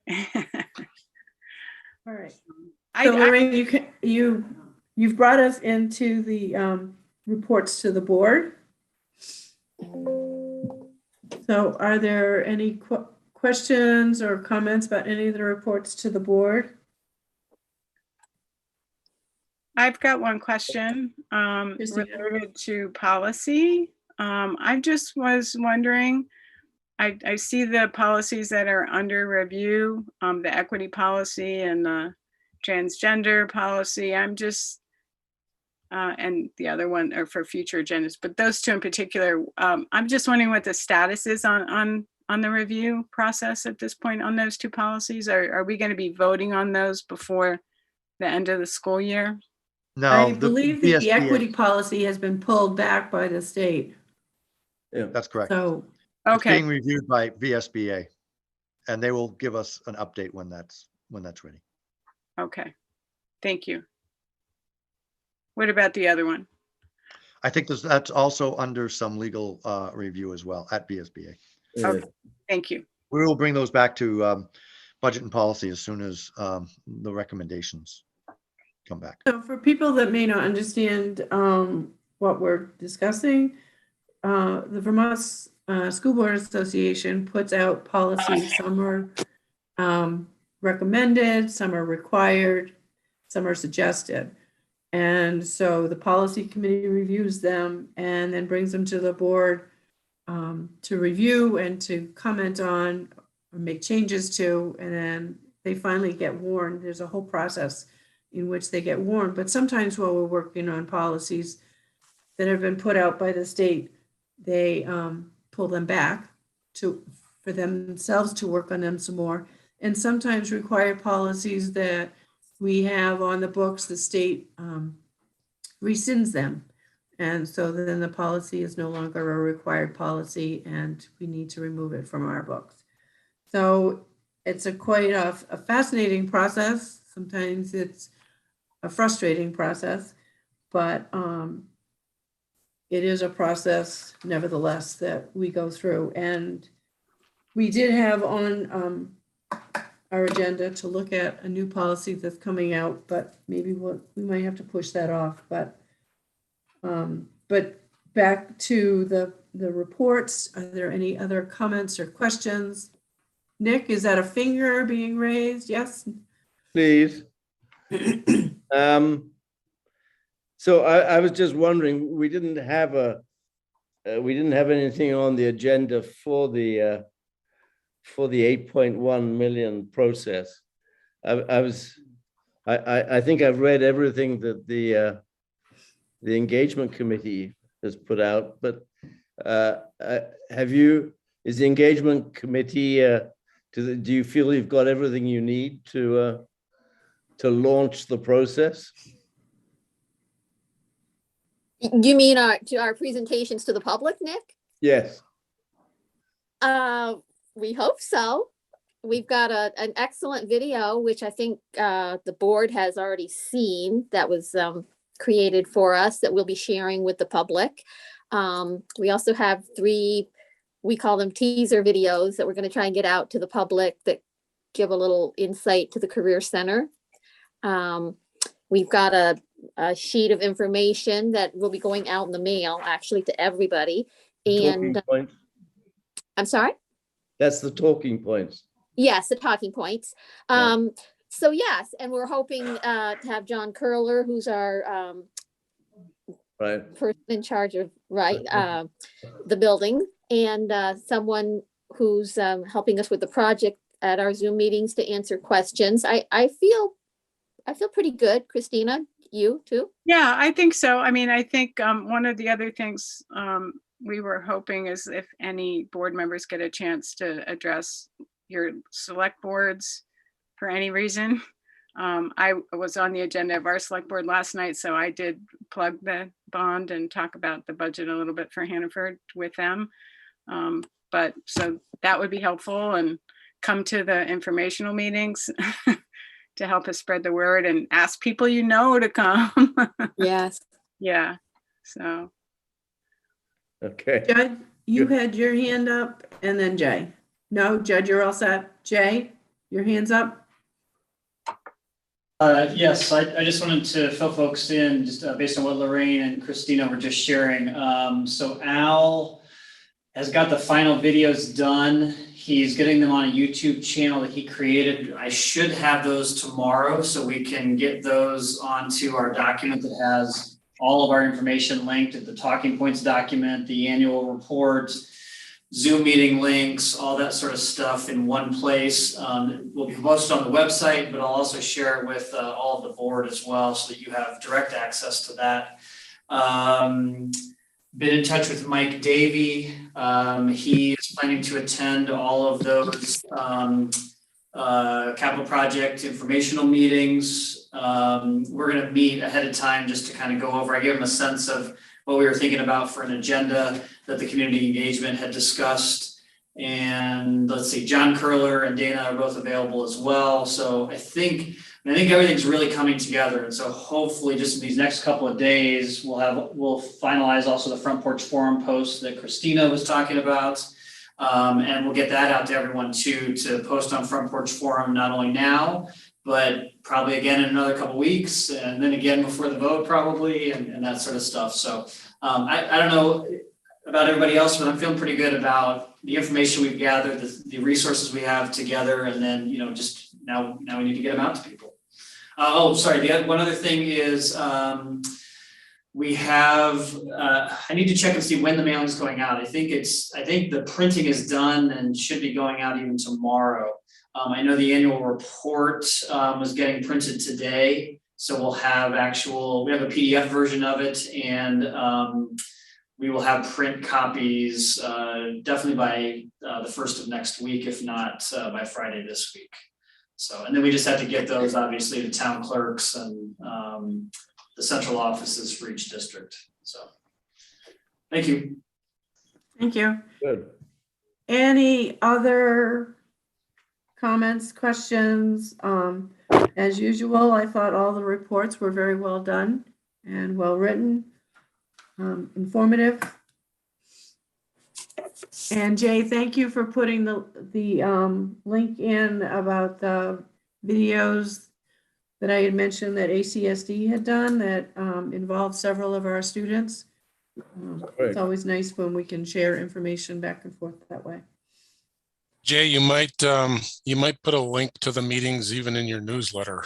All right. So Lorraine, you've brought us into the reports to the board. So are there any questions or comments about any of the reports to the board? I've got one question related to policy. I just was wondering, I see the policies that are under review, the equity policy and the transgender policy. I'm just, and the other one are for future agendas, but those two in particular, I'm just wondering what the status is on the review process at this point on those two policies. Are we going to be voting on those before the end of the school year? No, I the believe the VSBA. equity policy has been pulled back by the state. Yeah, That's correct. So, It's Okay, being reviewed by VSBA, and they will give us an update when that's ready. okay. Thank you. What about the other one? I think that's also under some legal review as well at VSBA. Okay, thank you. We will bring those back to budget and policy as soon as the recommendations come back. so for people that may not understand what we're discussing, the Vermont School Board Association puts out policies. Some are recommended, some are required, some are suggested. And so the policy committee reviews them and then brings them to the board to review and to comment on or make changes to, and then they finally get warned. There's a whole process in which they get warned. But sometimes while we're working on policies that have been put out by the state, they pull them back for themselves to work on them some more. And sometimes required policies that we have on the books, the state rescinds them. And so then the policy is no longer a required policy and we need to remove it from our books. So it's quite a fascinating process. Sometimes it's a frustrating process, but it is a process nevertheless that we go through. And we did have on our agenda to look at a new policy that's coming out, but maybe we might have to push that off. But back to the reports, are there any other comments or questions? Nick, is that a finger being raised? Yes? Please. So I was just wondering, we didn't have anything on the agenda for the 8.1 million process. I think I've read everything that the engagement committee has put out, but is the engagement committee, do you feel you've got everything you need to launch the process? You mean our presentations to the public, Nick? Yes. We hope so. We've got an excellent video, which I think the board has already seen, that was created for us, that we'll be sharing with the public. We also have 3, we call them teaser videos, that we're going to try and get out to the public that give a little insight to the Career Center. We've got a sheet of information that will be going out in the mail, actually, to everybody. And I'm sorry? That's the talking points. Yes, the talking points. So yes, and we're hoping to have John Curler, who's our person in charge of the building, and someone who's helping us with the project at our Zoom meetings to answer questions. I feel pretty good. Christina, you too? Yeah, I think so. I mean, I think one of the other things we were hoping is if any board members get a chance to address your select boards for any reason. I was on the agenda of our select board last night, so I did plug the bond and talk about the budget a little bit for Hannaford with them. But so that would be helpful, and come to the informational meetings to help us spread the word and ask people to come. Yes. Yeah, so. Okay. Judd, you had your hand up, and then Jay. No, Judd, you're all set. Jay, your hand's up. Yes, I just wanted to fill folks in just based on what Lorraine and Christina were just sharing. So Al has got the final videos done. He's getting them on a YouTube channel that he created. I should have those tomorrow, so we can get those onto our document that has all of our information linked, at the talking points document, the annual report, Zoom meeting links, all that sort of stuff in one place. Will be posted on the website, but I'll also share it with all of the board as well, so that you have direct access to that. Been in touch with Mike Davey. He is planning to attend all of those capital project informational meetings. We're gonna meet ahead of time just to kind of go over. I gave them a sense of what we were thinking about for an agenda that the community engagement had discussed. And let's see, John Curler and Dana are both available as well. So I think everything's really coming together. And so hopefully just in these next couple of days, we'll finalize also the Front Porch Forum post that Christina was talking about. And we'll get that out to everyone too, to post on Front Porch Forum, not only now, but probably again in another couple weeks, and then again before the vote probably, and that sort of stuff. So I don't know about everybody else, but I'm feeling pretty good about the information we've gathered, the resources we have together, and then, just now we need to get them out to people. One other thing is we have, I need to check and see when the mailing is going out. I think the printing is done and should be going out even tomorrow. I know the annual report was getting printed today, so we have a PDF version of it, and we will have print copies definitely by the first of next week, if not by Friday this week. So, and then we just have to get those obviously to town clerks and the central offices for each district. So, thank you. Thank you. Good. Any other comments, questions? As usual, I thought all the reports were very well done and well written, informative. And Jay, thank you for putting the link in about the videos that I had mentioned that ACSD had done that involved several of our students. It's always nice when we can share information back and forth that way. Jay, you might put a link to the meetings even in your newsletter.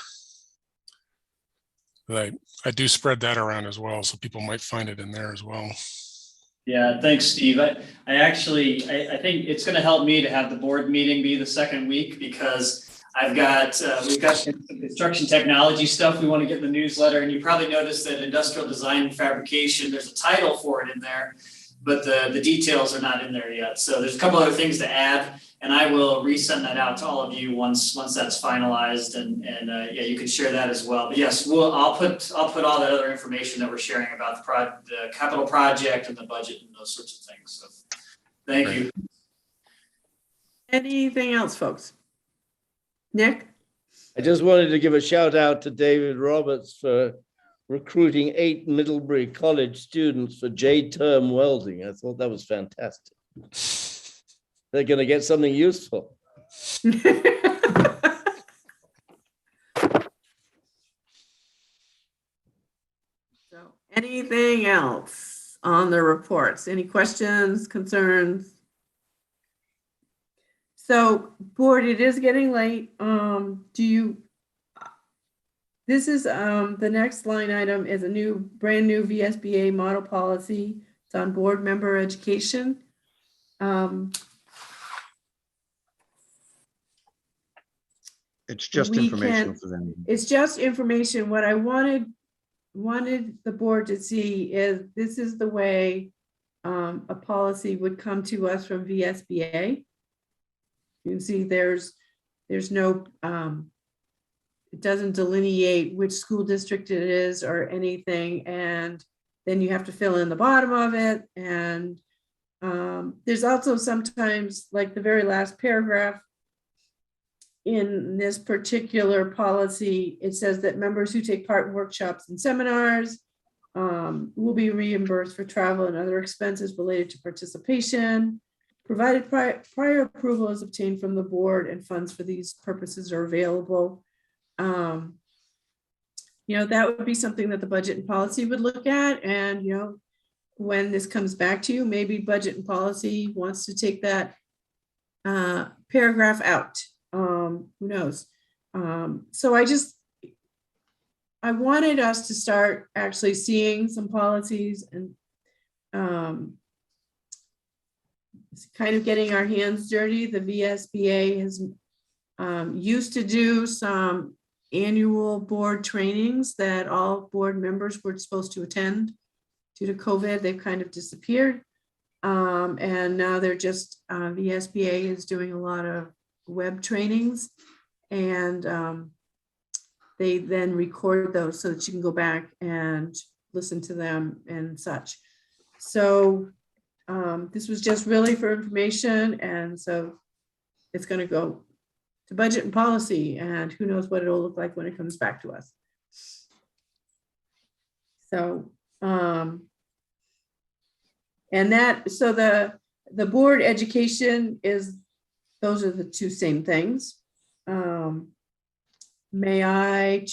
I do spread that around as well, so people might find it in there as well. Yeah, thanks, Steve. I think it's going to help me to have the board meeting be the second week, because we've got some construction technology stuff we want to get in the newsletter, and you probably noticed that industrial design and fabrication, there's a title for it in there, but the details are not in there yet. So there's a couple other things to add, and I will resend that out to all of you once that's finalized, and yeah, you can share that as well. But yes, I'll put all that other information that we're sharing about the capital project and the budget and those sorts of things. So thank you. Anything else, folks? Nick? I just wanted to give a shout out to David Roberts for recruiting 8 Middlebury College students for J-term welding. I thought that was fantastic. They're going to get something useful. So, anything else on the reports? Any questions, concerns? So, board, it is getting late. This is the next line item is a brand new VSBA model policy. It's on board member education. It's just information for them. It's just information. What I wanted the board to see is this is the way a policy would come to us from VSBA. You can see there's no, it doesn't delineate which school district it is or anything. And then you have to fill in the bottom of it. And there's also sometimes, like the very last paragraph in this particular policy, it says that members who take part in workshops and seminars will be reimbursed for travel and other expenses related to participation, provided prior approval is obtained from the board and funds for these purposes are available. That would be something that the budget and policy would look at. And, when this comes back to you, maybe budget and policy wants to take that paragraph out. Who knows? So I wanted us to start actually seeing some policies and kind of getting our hands dirty. The VSBA has used to do some annual board trainings that all board members were supposed to attend. Due to COVID, they've kind of disappeared. And now they're just, VSBA is doing a lot of web trainings. and they then record those so that you can go back and listen to them and such. So this was just really for information, and so it's going to go to budget and policy, and who knows what it'll look like when it comes back to us. So and that, so the board education is, those are the two same things. May I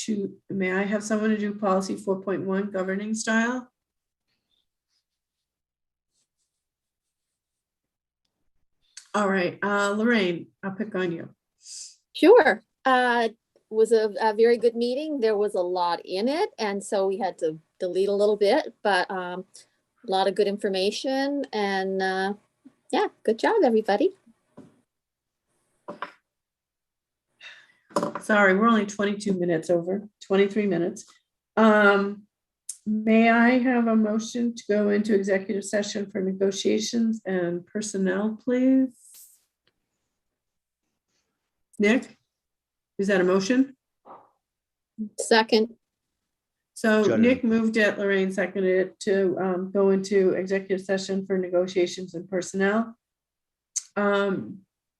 have someone to do policy 4.1 governing style? All right, Lorraine, I'll pick on you. Sure. Was a very good meeting. There was a lot in it, and so we had to delete a little bit, but a lot of good information, and yeah, good job, everybody. Sorry, we're only 22 minutes over, 23 minutes. May I have a motion to go into executive session for negotiations and personnel, please? Nick, is that a motion? Second. So Jenny. Nick moved it, Lorraine seconded it to go into executive session for negotiations and personnel.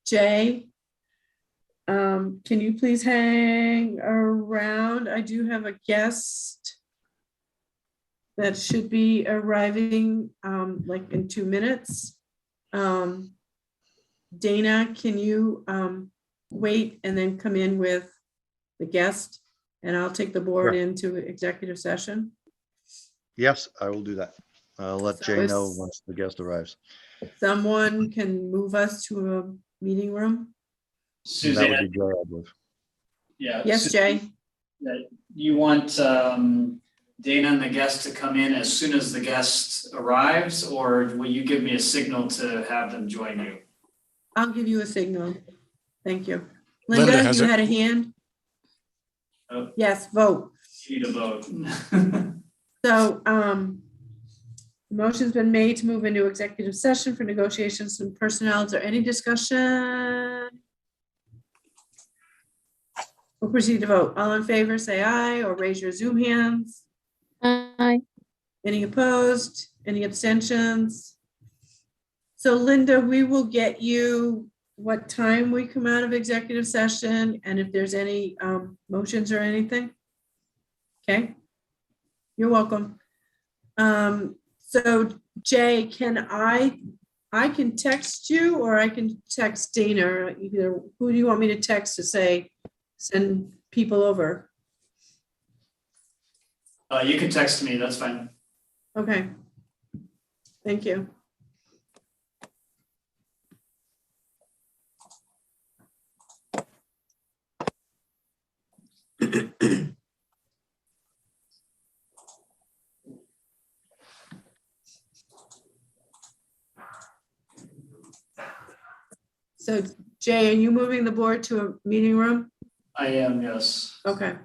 Jay, can you please hang around? I do have a guest that should be arriving like in 2 minutes. Dana, can you wait and then come in with the guest, and I'll take the board Sure. into executive session? Yes, I will do that. I'll let So Jay if know once the guest arrives. someone can move us to a meeting room? And that would be Jay, I believe. Yeah. Yes, Jay. You want Dana and the guest to come in as soon as the guest arrives, or will you give me a signal to have them join you? I'll give you a signal. Thank you. Linda, Linda, has you it- had a hand? Oh. Yes, vote. You need a vote. So, motion's been made to move into executive session for negotiations and personnel. Is there any discussion? We'll proceed to vote. All in favor, say aye, or raise your Zoom hands. Aye. Any opposed? Any abstentions? So Linda, we will get you what time we come out of executive session and if there's any motions or anything. Okay, you're welcome. So Jay, I can text you, or I can text Dana, either. Who do you want me to text to say, send people over? You can text me, that's fine. Okay. Thank you. So Jay, are you moving the board to a meeting room? I am, yes. Okay.